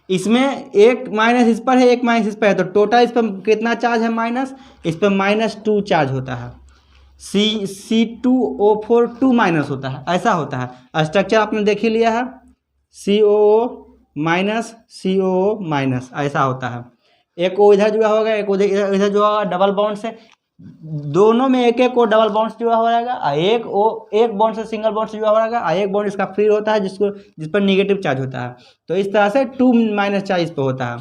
इसमें एक माइनस इस पर है, एक माइनस इस पर है, तो टोटल इस पर कितना चार्ज है, माइनस, इस पर -2 चार्ज होता है। C2O4 2 माइनस होता है, ऐसा होता है स्ट्रक्चर, आपने देख ही लिया है, COO माइनस COO माइनस, ऐसा होता है। एक ओ इधर जुड़ा होगा, एक इधर जुड़ा होगा, डबल बॉन्ड से, दोनों में एक एक ओ डबल बॉन्ड से जुड़ा हो जाएगा, एक बॉन्ड से सिंगल बॉन्ड से जुड़ा हो जाएगा, एक बॉन्ड इसका फ्री होता है जिस पर निगेटिव चार्ज होता है। तो इस तरह से 2 माइनस चार्ज इस पर होता है।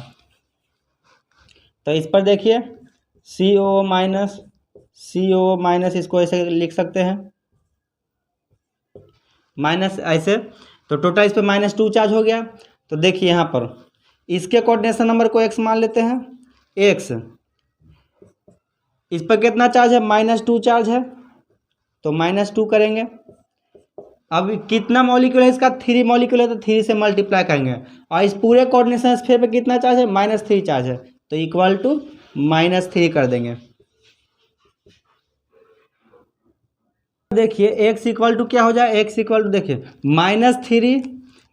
तो इस पर देखिए COO माइनस, इसको ऐसे लिख सकते हैं, माइनस ऐसे। तो टोटल इस पर -2 चार्ज हो गया। तो देखिए यहाँ पर इसके कोऑर्डिनेशन नंबर को x मान लेते हैं, x, इस पर कितना चार्ज है, -2 चार्ज है, तो -2 करेंगे। अब कितना मॉलिक्यूल है इसका, 3 मॉलिक्यूल है, तो 3 से मल्टीप्लाई करेंगे। और इस पूरे कोऑर्डिनेशन स्फीयर पे कितना चार्ज है, -3 चार्ज है, तो इक्वल टू -3 कर देंगे। देखिए x इक्वल टू क्या हो जाए, x इक्वल टू देखिए -3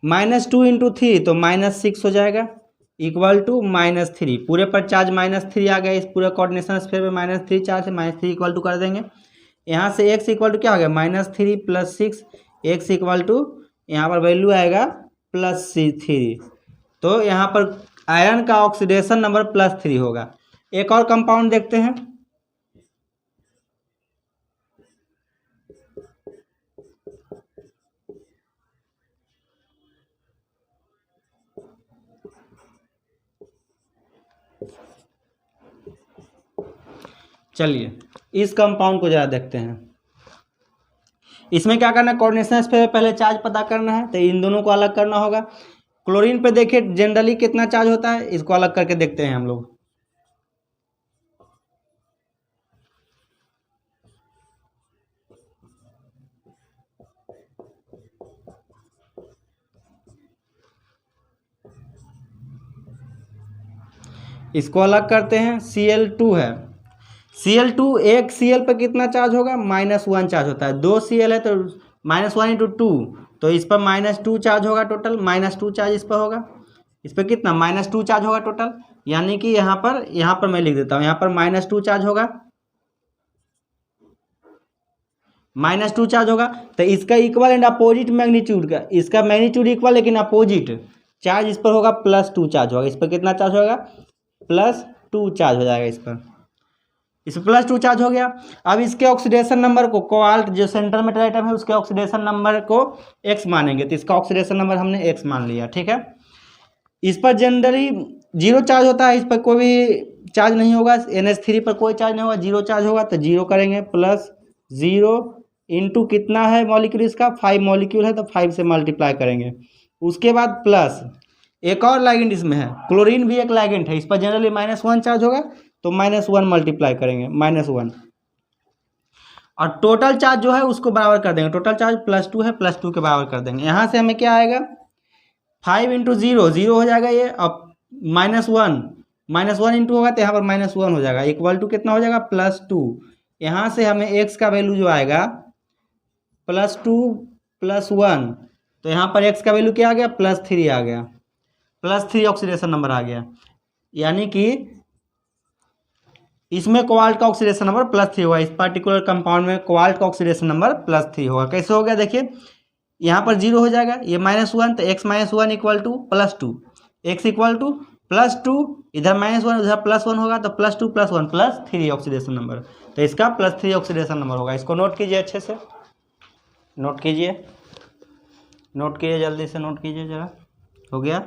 -2 इंटू 3 तो -6 हो जाएगा, इक्वल टू -3। पूरे पर चार्ज -3 आ गया, इस पूरे कोऑर्डिनेशन स्फीयर में -3 चार्ज है, -3 इक्वल टू कर देंगे। यहाँ से x इक्वल टू क्या हो गया, -3 + 6, x इक्वल टू यहाँ पर वैल्यू आएगा +3। तो यहाँ पर आयरन का ऑक्सीडेशन नंबर +3 होगा। एक और कंपाउंड देखते हैं, चलिए इस कंपाउंड को जरा देखते हैं। इसमें क्या करना है, कोऑर्डिनेशन स्फीयर पे पहले चार्ज पता करना है, तो इन दोनों को अलग करना होगा। क्लोरीन पे देखिए जनरली कितना चार्ज होता है, इसको अलग करके देखते हैं हम लोग। इसको अलग करते हैं, Cl2 है, Cl2 एक Cl पर कितना चार्ज होगा, -1 चार्ज होता है। 2 Cl है तो -1 इंटू 2, तो इस पर -2 चार्ज होगा, टोटल -2 चार्ज इस पर होगा। इस पर कितना, -2 चार्ज होगा टोटल, यानी कि यहाँ पर मैं लिख देता हूँ, यहाँ पर -2 चार्ज होगा, -2 चार्ज होगा। तो इसका इक्वल एंड अपोजिट मैग्नीट्यूड का, इसका मैग्नीट्यूड इक्वल लेकिन अपोजिट चार्ज इस पर होगा, +2 चार्ज होगा। इस पर कितना चार्ज होगा, +2 चार्ज हो जाएगा इस पर +2 चार्ज हो गया। अब इसके ऑक्सीडेशन नंबर को, कोबाल्ट जो सेंटर मेटल आइटम है उसके ऑक्सीडेशन नंबर को x मानेंगे, तो इसका ऑक्सीडेशन नंबर हमने x मान लिया, ठीक है। इस पर जनरली 0 चार्ज होता है, इस पर कोई भी चार्ज नहीं होगा, NH3 पर कोई चार्ज नहीं होगा, 0 चार्ज होगा, तो 0 करेंगे, +0 इंटू कितना है मॉलिक्यूल, इसका 5 मॉलिक्यूल है, तो 5 से मल्टीप्लाई करेंगे। उसके बाद प्लस एक और लाइगेंड इसमें है, क्लोरीन भी एक लाइगेंड है, इस पर जनरली -1 चार्ज होगा, तो -1 मल्टीप्लाई करेंगे, -1। और टोटल चार्ज जो है उसको बराबर कर देंगे, टोटल चार्ज +2 है, +2 के बराबर कर देंगे। यहाँ से हमें क्या आएगा, 5 इंटू 0 0 हो जाएगा ये, अब -1 इंटू होगा तो यहाँ पर -1 हो जाएगा, इक्वल टू कितना हो जाएगा, +2। यहाँ से हमें x का वैल्यू जो आएगा +2 + 1, तो यहाँ पर x का वैल्यू क्या आ गया, +3 आ गया, +3 ऑक्सीडेशन नंबर आ गया। यानी कि इसमें कोबाल्ट का ऑक्सीडेशन नंबर +3 होगा, इस पर्टिकुलर कंपाउंड में कोबाल्ट का ऑक्सीडेशन नंबर +3 होगा। कैसे हो गया, देखिए यहाँ पर 0 हो जाएगा, ये -1, तो x - 1 equal to +2, x equal to +2, इधर -1 उधर +1 होगा, तो +2 + 1 +3 ऑक्सीडेशन नंबर, तो इसका +3 ऑक्सीडेशन नंबर होगा। इसको नोट कीजिए, अच्छे से नोट कीजिए। नोट कीजिए, जल्दी से नोट कीजिए ज़रा। हो गया।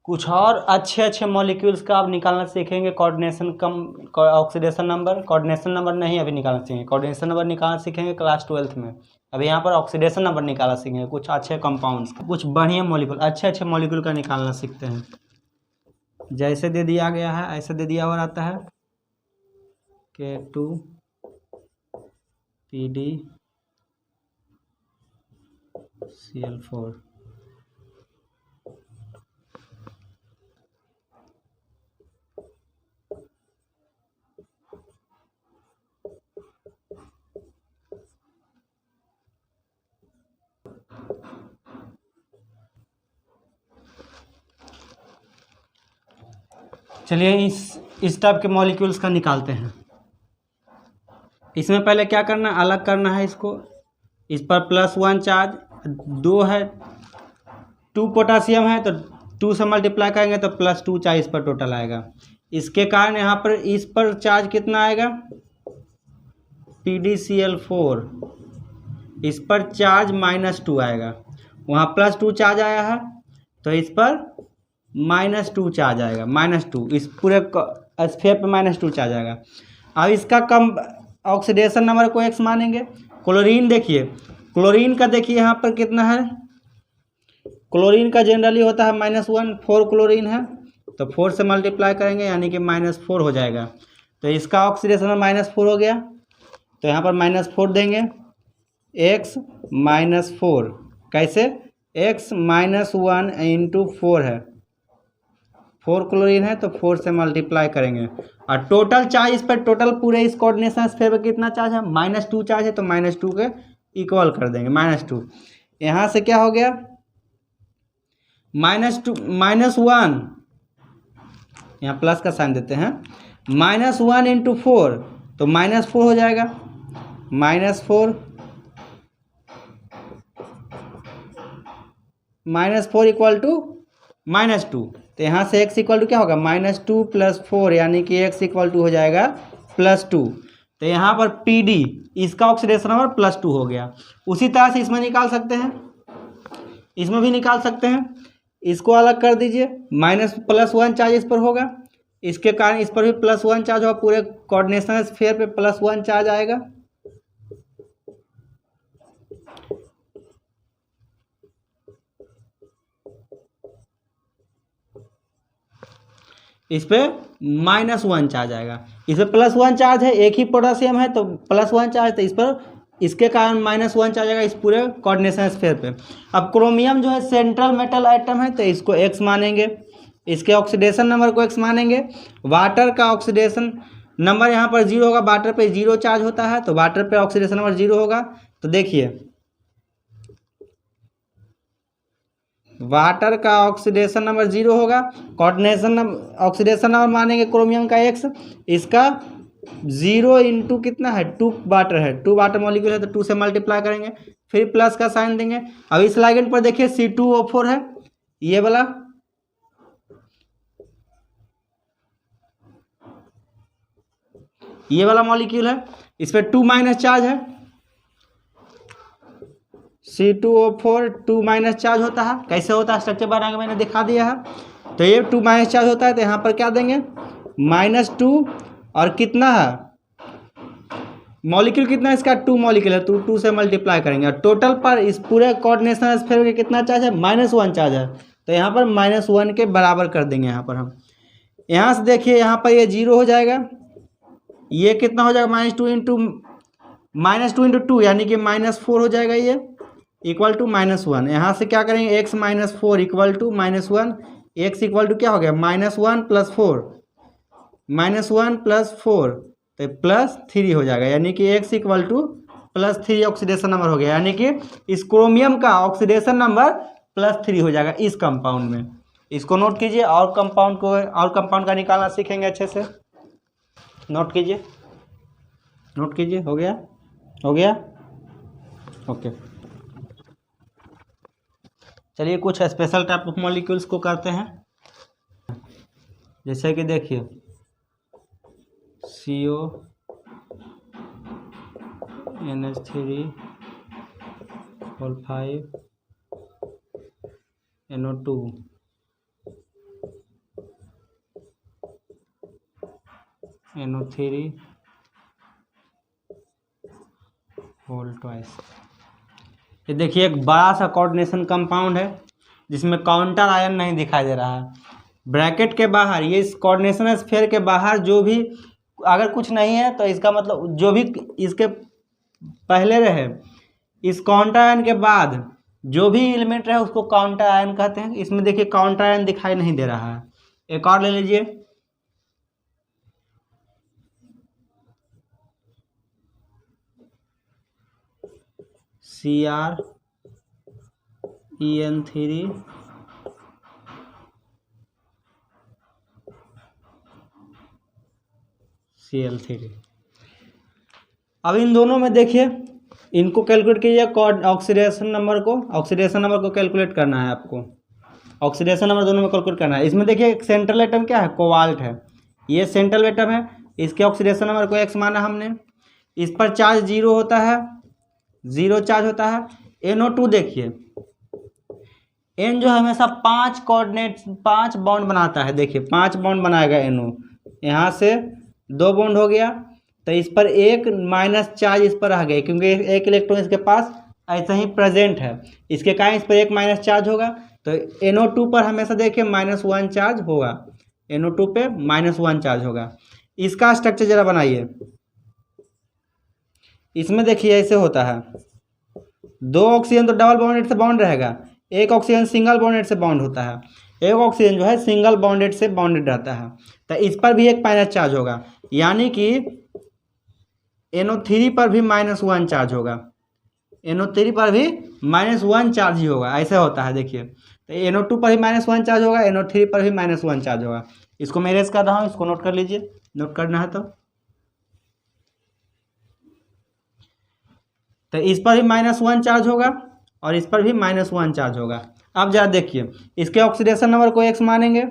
कुछ और अच्छे मॉलिक्यूल्स का आप निकालना सीखेंगे। कोऑर्डिनेशन कम ऑक्सीडेशन नंबर, कोऑर्डिनेशन नंबर नहीं अभी निकालना सीखेंगे, कोऑर्डिनेशन नंबर निकालना सीखेंगे क्लास 12th में। अभी यहाँ पर ऑक्सीडेशन नंबर निकालना सीखेंगे। कुछ अच्छे कंपाउंड्स, कुछ बढ़िया मॉलिक्यूल, अच्छे मॉलिक्यूल का निकालना सीखते हैं। जैसे दे दिया गया है ऐसे दे दिया हुआ रहता है K2PdCl4। चलिए इस टाइप के मॉलिक्यूल्स का निकालते हैं। इसमें पहले क्या करना, अलग करना है इसको। इस पर +1 चार्ज, 2 है, 2 पोटासियम है तो 2 से मल्टीप्लाई करेंगे तो +2 चार्ज इस पर टोटल आएगा। इसके कारण यहाँ पर इस पर चार्ज कितना आएगा, PdCl4, इस पर चार्ज -2 आएगा। वहाँ +2 चार्ज आया है तो इस पर -2 चार्ज आएगा, -2, इस पूरे स्फीयर पे -2 चार्ज आएगा। अब इसका कम ऑक्सीडेशन नंबर को x मानेंगे। क्लोरीन देखिए, क्लोरीन का देखिए यहाँ पर कितना है, क्लोरीन का जनरली होता है -1, 4 क्लोरीन है तो 4 से मल्टीप्लाई करेंगे यानी कि -4 हो जाएगा। तो इसका ऑक्सीडेशन नंबर -4 हो गया तो यहाँ पर -4 देंगे, x -4 कैसे, x -1 × 4 है, 4 क्लोरीन है तो 4 से मल्टीप्लाई करेंगे। और टोटल चार्ज इस पर, टोटल पूरे इस कोऑर्डिनेशन स्फीयर पर कितना चार्ज है, -2 चार्ज है तो -2 के इक्वल कर देंगे, -2। यहाँ से क्या हो गया, -1, यहाँ प्लस का साइन देते हैं, -1 × 4 तो -4 हो जाएगा, -4 = -2। तो यहाँ से x = क्या होगा, -2 + 4 यानी कि x = हो जाएगा +2। तो यहाँ पर PD इसका ऑक्सीडेशन नंबर +2 हो गया। उसी तरह से इसमें निकाल सकते हैं, इसमें भी निकाल सकते हैं। इसको अलग कर दीजिए, +1 चार्ज इस पर होगा, इसके कारण इस पर भी +1 चार्ज होगा, पूरे कोऑर्डिनेशन स्फीयर पे +1 चार्ज आएगा। इस पे -1 चार्ज आएगा, इस पर +1 चार्ज है, एक ही पोटासियम है तो +1 चार्ज, तो इस पर इसके कारण -1 चार्ज आएगा इस पूरे कोऑर्डिनेशन स्फीयर पे। अब क्रोमियम जो है सेंट्रल मेटल आइटम है तो इसको x मानेंगे, इसके ऑक्सीडेशन नंबर को x मानेंगे। वाटर का ऑक्सीडेशन नंबर यहाँ पर 0 होगा, वाटर पे 0 चार्ज होता है तो वाटर पे ऑक्सीडेशन नंबर 0 होगा। तो देखिए वाटर का ऑक्सीडेशन नंबर 0 होगा, कोऑर्डिनेशन नंबर, ऑक्सीडेशन नंबर मानेंगे क्रोमियम का x, इसका 0 × कितना है, 2 वाटर है, 2 वाटर मॉलिक्यूल है तो 2 से मल्टीप्लाई करेंगे, फिर प्लस का साइन देंगे। अब इस लिगेंड पर देखिए C2O4 है, ये वाला, ये वाला मॉलिक्यूल है, इस पर 2- चार्ज है, C2O4 2- चार्ज होता है। कैसे होता है स्ट्रक्चर बना के मैंने दिखा दिया है। तो ये 2- चार्ज होता है तो यहाँ पर क्या देंगे, -2, और कितना है मॉलिक्यूल, कितना है इसका, 2 मॉलिक्यूल है तो 2 से मल्टीप्लाई करेंगे। और टोटल पर इस पूरे कोऑर्डिनेशन स्फीयर के कितना चार्ज है, -1 चार्ज है तो यहाँ पर -1 के बराबर कर देंगे। यहाँ पर हम, यहाँ से देखिए यहाँ पर ये 0 हो जाएगा, ये कितना हो जाएगा, -2 × 2 यानी कि -4 हो जाएगा, ये = -1। यहाँ से क्या करेंगे, x - 4 = -1, x = क्या हो गया, -1 + 4, -1 + 4 तो +3 हो जाएगा, यानी कि x = +3 ऑक्सीडेशन नंबर हो गया, यानी कि इस क्रोमियम का ऑक्सीडेशन नंबर +3 हो जाएगा इस कंपाउंड में। इसको नोट कीजिए, और कंपाउंड का निकालना सीखेंगे अच्छे से। नोट कीजिए, नोट कीजिए, हो गया, हो गया, ओके। चलिए कुछ स्पेशल टाइप ऑफ मॉलिक्यूल्स को करते हैं, जैसे कि देखिए CO NH3 whole 5 NO2 NO3 whole twice. ये देखिए एक बड़ा सा कोऑर्डिनेशन कंपाउंड है जिसमें काउंटर आयन नहीं दिखाई दे रहा है। ब्रैकेट के बाहर, ये इस कोऑर्डिनेशन स्फीयर के बाहर जो भी अगर कुछ नहीं है तो इसका मतलब जो भी इसके पहले रहे, इस काउंटर आयन के बाद जो भी एलिमेंट रहे उसको काउंटर आयन कहते हैं। इसमें देखिए काउंटर आयन दिखाई नहीं दे रहा है। एक और ले लीजिए, CrEn3 Cl3। अब इन दोनों में देखिए, इनको कैलकुलेट कीजिए, ऑक्सीडेशन नंबर को कैलकुलेट करना है आपको। ऑक्सीडेशन नंबर दोनों में कैलकुलेट करना है। इसमें देखिए एक सेंट्रल एटम क्या है, कोबाल्ट है। ये सेंट्रल एटम है, इसके ऑक्सीडेशन नंबर को x माना हमने। इस पर चार्ज 0 होता है, 0 चार्ज होता है। NO2 देखिए, N जो है हमेशा 5 बॉन्ड बनाता है। देखिए 5 बॉन्ड बनाएगा NO। यहाँ से 2 बॉन्ड हो गया, तो इस पर एक माइनस चार्ज इस पर आ गया क्योंकि एक इलेक्ट्रॉन इसके पास ऐसा ही प्रेजेंट है। इसके कारण इस पर एक माइनस चार्ज होगा, तो NO2 पर हमेशा देखिए -1 चार्ज होगा। NO2 पे -1 चार्ज होगा। इसका स्ट्रक्चर जरा बनाइए। इसमें देखिए ऐसे होता है, 2 ऑक्सीजन तो डबल बॉन्डेड से बॉन्ड रहेगा, एक ऑक्सीजन सिंगल बॉन्डेड से बॉन्ड होता है। एक ऑक्सीजन जो है सिंगल बॉन्डेड से बॉन्डेड रहता है, तो इस पर भी एक माइनस चार्ज होगा, यानी कि NO3 पर भी -1 चार्ज होगा। NO3 पर भी -1 चार्ज ही होगा, ऐसे होता है। देखिए तो NO2 पर भी -1 चार्ज होगा, NO3 पर भी -1 चार्ज होगा। इसको मैं इरेज कर रहा हूँ, इसको नोट कर लीजिए, नोट करना है तो इस पर भी -1 चार्ज होगा और इस पर भी -1 चार्ज होगा। अब जरा देखिए, इसके ऑक्सीडेशन नंबर को x मानेंगे।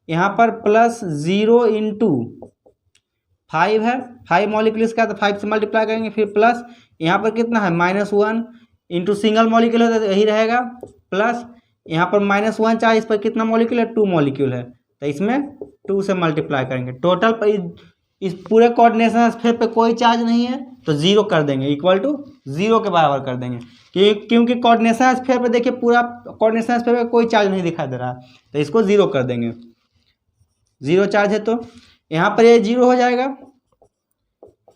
यहाँ पर +0 × 5 है, 5 मॉलिक्यूल्स का, तो 5 से मल्टीप्लाई करेंगे, फिर प्लस यहाँ पर कितना है -1 × सिंगल मॉलिक्यूल है तो यही रहेगा, प्लस यहाँ पर -1 चार्ज, इस पर कितना मॉलिक्यूल है, 2 मॉलिक्यूल है, तो इसमें 2 से मल्टीप्लाई करेंगे। टोटल पर इस पूरे कोऑर्डिनेशन स्फीयर पे कोई चार्ज नहीं है तो 0 कर देंगे, इक्वल टू 0 के बराबर कर देंगे। क्योंकि कोऑर्डिनेशन स्फीयर पे देखिए पूरा कोऑर्डिनेशन स्फीयर पे कोई चार्ज नहीं दिखाई दे रहा, तो इसको 0 कर देंगे। 0 चार्ज है तो यहाँ पर ये 0 हो जाएगा,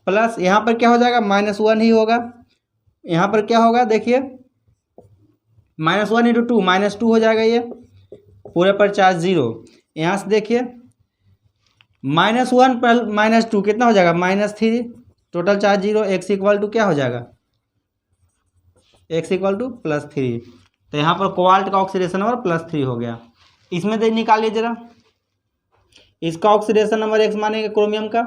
प्लस यहाँ पर क्या हो जाएगा, -1 ही होगा। यहाँ पर क्या होगा देखिए, -1 × 2 -2 हो जाएगा, ये पूरे पर चार्ज 0। यहाँ से देखिए -1 पर -2 कितना हो जाएगा, -3, total charge 0। x equal to क्या हो जाएगा, x इक्वल टू +3। तो यहाँ पर कोबाल्ट का ऑक्सीडेशन नंबर +3 हो गया। इसमें से निकालिए जरा, इसका ऑक्सीडेशन नंबर x मानेंगे क्रोमियम का।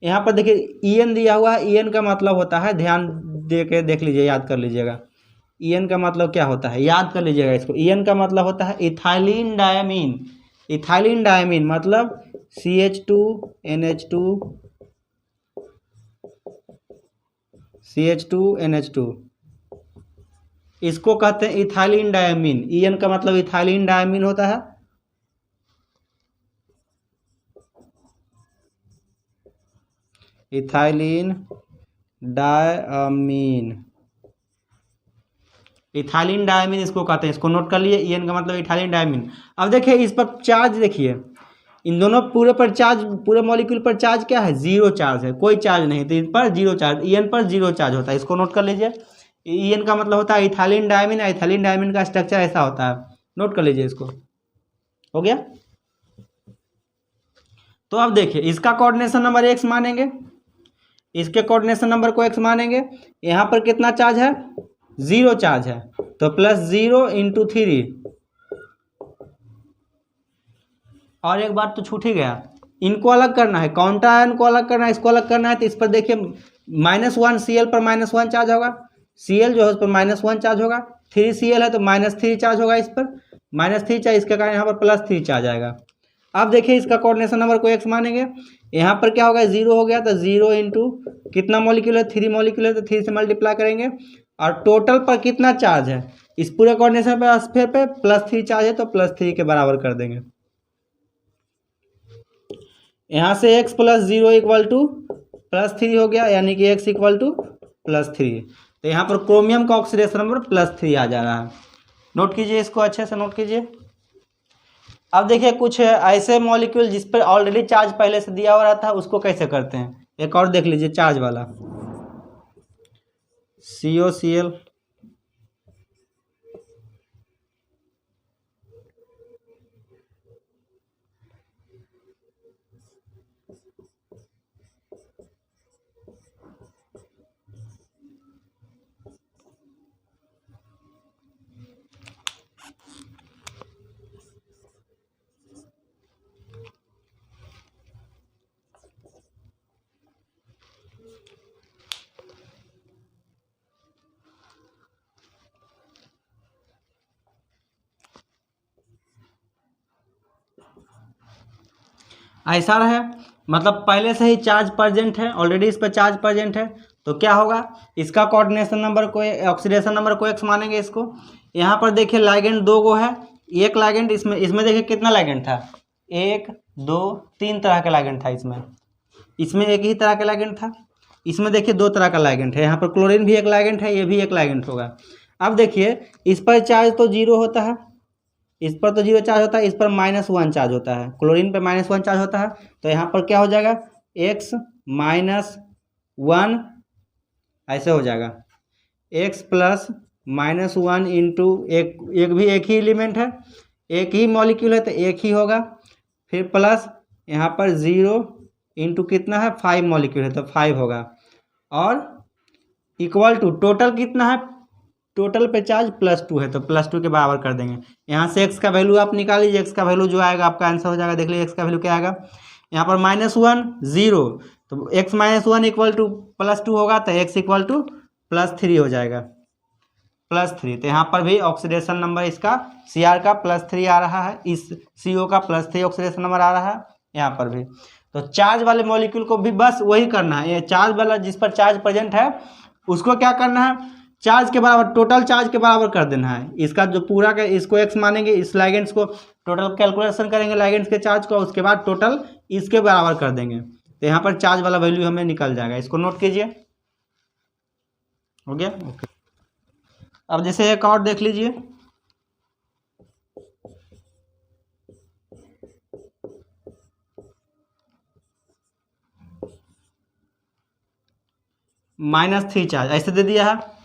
यहाँ पर देखिए En दिया हुआ है, En का मतलब होता है, ध्यान दे के देख लीजिए, याद कर लीजिएगा। En का मतलब क्या होता है, याद कर लीजिएगा इसको। En का मतलब होता है इथाइलिन डायमीन। इथाइलिन डायमीन मतलब CH2NH2 इसको कहते हैं इथाइलिन डायमीन। En का मतलब इथाइलिन डायमीन होता है। इथाइलिन डायमीन, इथाइलिन डायमीन इसको कहते हैं, इसको नोट कर लिए। En का मतलब इथाइलिन डायमीन। अब देखिए इस पर चार्ज, देखिए इन दोनों पूरे पर चार्ज, पूरे मॉलिक्यूल पर चार्ज क्या है, 0 चार्ज है, कोई चार्ज नहीं, तो इन पर 0 चार्ज, En पर 0 चार्ज होता है, इसको नोट कर लीजिए। En का मतलब होता है इथाइलिन डायमीन। इथाइलिन डायमीन का स्ट्रक्चर ऐसा होता है, नोट कर लीजिए इसको। हो गया। तो अब देखिए इसका कोऑर्डिनेशन नंबर x मानेंगे, इसके कोऑर्डिनेशन नंबर को x मानेंगे। यहाँ पर कितना चार्ज है, 0 चार्ज है, तो +0 × 3। और एक बात तो छूट ही गया, इनको अलग करना है, काउंटर आयन को अलग करना है, इसको अलग करना है। तो इस पर देखिए -1 Cl पर -1 चार्ज होगा, Cl जो है उस पर -1 चार्ज होगा, 3 Cl है तो -3 चार्ज होगा, इस पर -3 चार्ज, इसके कारण यहाँ पर +3 चार्ज आएगा। अब देखिए इसका कोऑर्डिनेशन नंबर को x मानेंगे। यहाँ पर क्या होगा, 0 हो गया, तो 0 × कितना मॉलिक्यूल है, 3 मॉलिक्यूल है, तो 3 से मल्टीप्लाई करेंगे, और टोटल पर कितना चार्ज है, इस पूरे कोऑर्डिनेशन पे स्फीयर पे +3 चार्ज है, तो +3 के बराबर कर देंगे। यहाँ से x + 0 = +3 हो गया, यानी कि x = +3। तो यहाँ पर क्रोमियम का ऑक्सीडेशन नंबर +3 आ जा रहा है। नोट कीजिए, इसको अच्छे से नोट कीजिए। अब देखिए कुछ ऐसे मॉलिक्यूल जिस पर ऑलरेडी चार्ज पहले से दिया हो रहा था, उसको कैसे करते हैं, एक और देख लीजिए चार्ज वाला COCl, ऐसा है, मतलब पहले से ही चार्ज प्रेजेंट है, ऑलरेडी इस पर चार्ज प्रेजेंट है, तो क्या होगा, इसका कोऑर्डिनेशन नंबर को, ऑक्सीडेशन नंबर को x मानेंगे इसको। यहाँ पर देखिए लाइगेंड 2 गो है, एक लाइगेंड इसमें देखिए कितना लाइगेंड था, 1 2 3 तरह का लाइगेंड था इसमें एक ही तरह का लाइगेंड था, इसमें देखिए 2 तरह का लाइगेंड है। यहाँ पर क्लोरीन भी एक लाइगेंड है, ये भी एक लाइगेंड होगा। अब देखिए इस पर चार्ज तो 0 होता है, इस पर तो 0 चार्ज होता है, इस पर -1 चार्ज होता है, क्लोरीन पे -1 चार्ज होता है। तो यहाँ पर क्या हो जाएगा, x -1 ऐसे हो जाएगा, x + -1 इंटू एक भी एक ही एलिमेंट है, एक ही मॉलिक्यूल है तो एक ही होगा, फिर प्लस यहाँ पर 0 इंटू कितना है 5 मॉलिक्यूल है तो 5 होगा, और इक्वल टू टोटल कितना है, टोटल पे चार्ज +2 है तो +2 के बराबर कर देंगे। यहाँ से x का वैल्यू आप निकाल लीजिए, x का वैल्यू जो आएगा आपका आंसर हो जाएगा। देख लीजिए x का वैल्यू क्या आएगा, यहाँ पर -1 0, तो x -1 = +2 होगा, तो x = +3 हो जाएगा, +3। तो यहाँ पर भी ऑक्सीडेशन नंबर इसका Cr का +3 आ रहा है, इस CO का +3 ऑक्सीडेशन नंबर आ रहा है यहाँ पर भी। तो चार्ज वाले मॉलिक्यूल को भी बस वही करना है, ये चार्ज वाला जिस पर चार्ज प्रेजेंट है उसको क्या करना है, चार्ज के बराबर, टोटल चार्ज के बराबर कर देना है। इसका जो पूरा का, इसको x मानेंगे, इस लाइगेंड्स को टोटल कैलकुलेशन करेंगे लाइगेंड्स के चार्ज को, उसके बाद टोटल इसके बराबर कर देंगे, तो यहाँ पर चार्ज वाला वैल्यू हमें निकल जाएगा। इसको नोट कीजिए, हो गया ओके। अब जैसे एक और देख लीजिए, -3 चार्ज ऐसे दे दिया है,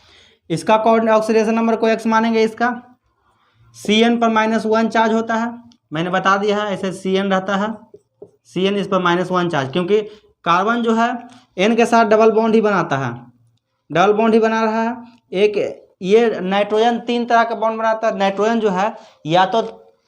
इसका ऑक्सीडेशन नंबर को x मानेंगे, इसका Cn पर -1 चार्ज होता है, मैंने बता दिया है, ऐसे Cn रहता है, Cn इस पर -1 चार्ज, क्योंकि कार्बन जो है N के साथ डबल बॉन्ड ही बनाता है, डबल बॉन्ड ही बना रहा है। एक ये नाइट्रोजन 3 तरह का बॉन्ड बनाता है, नाइट्रोजन जो है या तो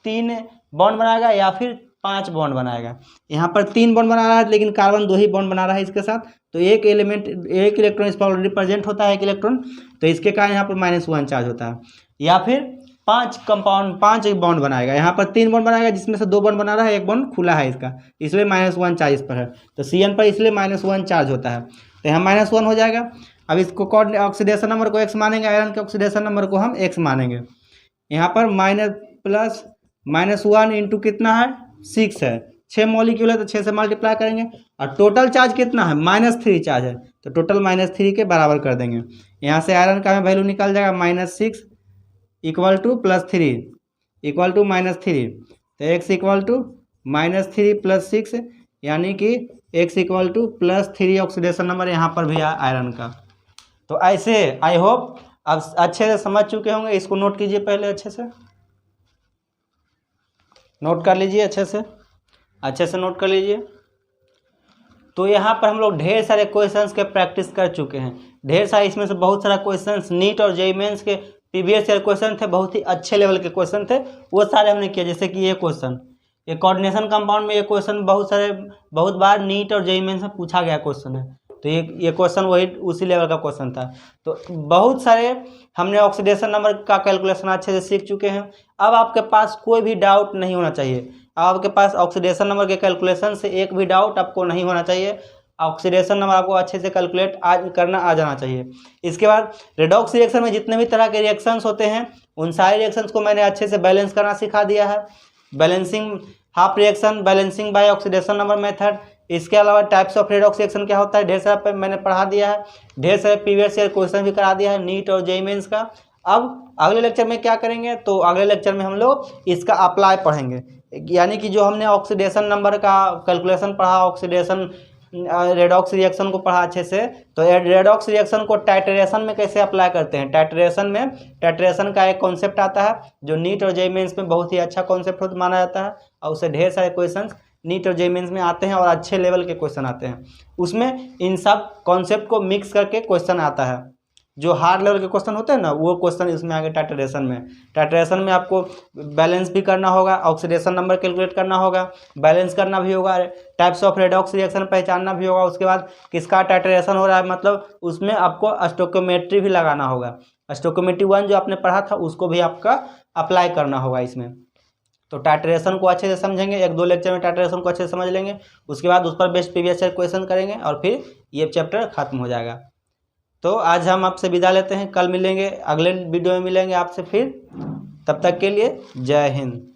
3 बॉन्ड बनाएगा या फिर 5 बॉन्ड बनाएगा। यहाँ पर 3 बॉन्ड बना रहा है, लेकिन कार्बन 2 ही बॉन्ड बना रहा है इसके साथ, तो एक एलिमेंट, एक इलेक्ट्रॉन इस पर ऑलरेडी प्रेजेंट होता है, एक इलेक्ट्रॉन, तो इसके कारण यहाँ पर -1 चार्ज होता है। या फिर 5 बॉन्ड बनाएगा, यहाँ पर 3 बॉन्ड बनाएगा, जिसमें से 2 बॉन्ड बना रहा है, एक बॉन्ड खुला है इसका, इसलिए -1 चार्ज इस पर है, तो Cn पर इसलिए -1 चार्ज होता है, तो यहाँ -1 हो जाएगा। अब इसको ऑक्सीडेशन नंबर को x मानेंगे, आयरन के ऑक्सीडेशन नंबर को हम x मानेंगे। यहाँ पर -1 इंटू कितना है 6 है, 6 मॉलिक्यूल है तो 6 से मल्टीप्लाई करेंगे, और टोटल चार्ज कितना है -3 चार्ज है, तो टोटल -3 के बराबर कर देंगे। यहाँ से आयरन का वैल्यू निकल जाएगा, -6 = +3 = -3, तो x = -3 + 6, यानी कि x = +3 ऑक्सीडेशन नंबर यहाँ पर भी आयरन का। तो ऐसे आई होप आप अच्छे से समझ चुके होंगे। इसको नोट कीजिए, पहले अच्छे से नोट कर लीजिए, अच्छे से नोट कर लीजिए। तो यहाँ पर हम लोग ढेर सारे क्वेश्चंस के प्रैक्टिस कर चुके हैं, ढेर सारे, इसमें से बहुत सारा क्वेश्चंस नीट और जेईई मेंस के प्रीवियस ईयर क्वेश्चन थे, बहुत ही अच्छे लेवल के क्वेश्चन थे, वो सारे हमने किया। जैसे कि ये क्वेश्चन, ये कोऑर्डिनेशन कंपाउंड में ये क्वेश्चन बहुत बार नीट और जेईई मेंस में पूछा गया क्वेश्चन है, तो ये क्वेश्चन वही उसी लेवल का क्वेश्चन था। तो बहुत सारे हमने ऑक्सीडेशन नंबर का कैलकुलेशन अच्छे से सीख चुके हैं। अब आपके पास कोई भी डाउट नहीं होना चाहिए, अब आपके पास ऑक्सीडेशन नंबर के कैलकुलेशन से एक भी डाउट आपको नहीं होना चाहिए। ऑक्सीडेशन नंबर आपको अच्छे से कैलकुलेट करना आ जाना चाहिए। इसके बाद रेडॉक्स रिएक्शन में जितने भी तरह के रिएक्शंस होते हैं उन सारे रिएक्शंस को मैंने अच्छे से बैलेंस करना सिखा दिया है। Balancing half reaction, balancing by oxidation number method, इसके अलावा टाइप्स ऑफ रेडॉक्स रिएक्शन क्या होता है ढेर सारा मैंने पढ़ा दिया है। ढेर सारे प्रीवियस ईयर क्वेश्चन भी करा दिया है नीट और जेईई मेंस का। अब अगले लेक्चर में क्या करेंगे, तो अगले लेक्चर में हम लोग इसका अप्लाई पढ़ेंगे, यानी कि जो हमने ऑक्सीडेशन नंबर का कैलकुलेशन पढ़ा, ऑक्सीडेशन रेडॉक्स रिएक्शन को पढ़ा अच्छे से, तो रेडॉक्स रिएक्शन को टाइट्रेशन में कैसे अप्लाई करते हैं। टाइट्रेशन का एक कॉन्सेप्ट आता है जो नीट और जेईई मेंस में बहुत ही अच्छा कॉन्सेप्ट माना जाता है, और उससे ढेर सारे क्वेश्चंस नीट और जेईई मेंस में आते हैं और अच्छे लेवल के क्वेश्चन आते हैं। उसमें इन सब कॉन्सेप्ट को मिक्स करके क्वेश्चन आता है। जो हार्ड लेवल के क्वेश्चन होते हैं ना, वो क्वेश्चन इसमें आगे टाइट्रेशन में आपको बैलेंस भी करना होगा, ऑक्सीडेशन नंबर कैलकुलेट करना होगा, बैलेंस करना भी होगा, टाइप्स ऑफ रेडॉक्स रिएक्शन पहचानना भी होगा। उसके बाद किसका टाइट्रेशन हो रहा है, मतलब उसमें आपको स्टोइकियोमेट्री भी लगाना होगा। स्टोइकियोमेट्री 1 जो आपने पढ़ा था उसको भी आपका अप्लाई करना होगा इसमें। तो टाइट्रेशन को अच्छे से समझेंगे, 1-2 लेक्चर में टाइट्रेशन को अच्छे से समझ लेंगे। उसके बाद उस पर बेस्ट प्रीवियस ईयर क्वेश्चन करेंगे और फिर ये चैप्टर खत्म हो जाएगा। तो आज हम आपसे विदा लेते हैं, कल मिलेंगे, अगले वीडियो में मिलेंगे आपसे फिर। तब तक के लिए जय हिंद।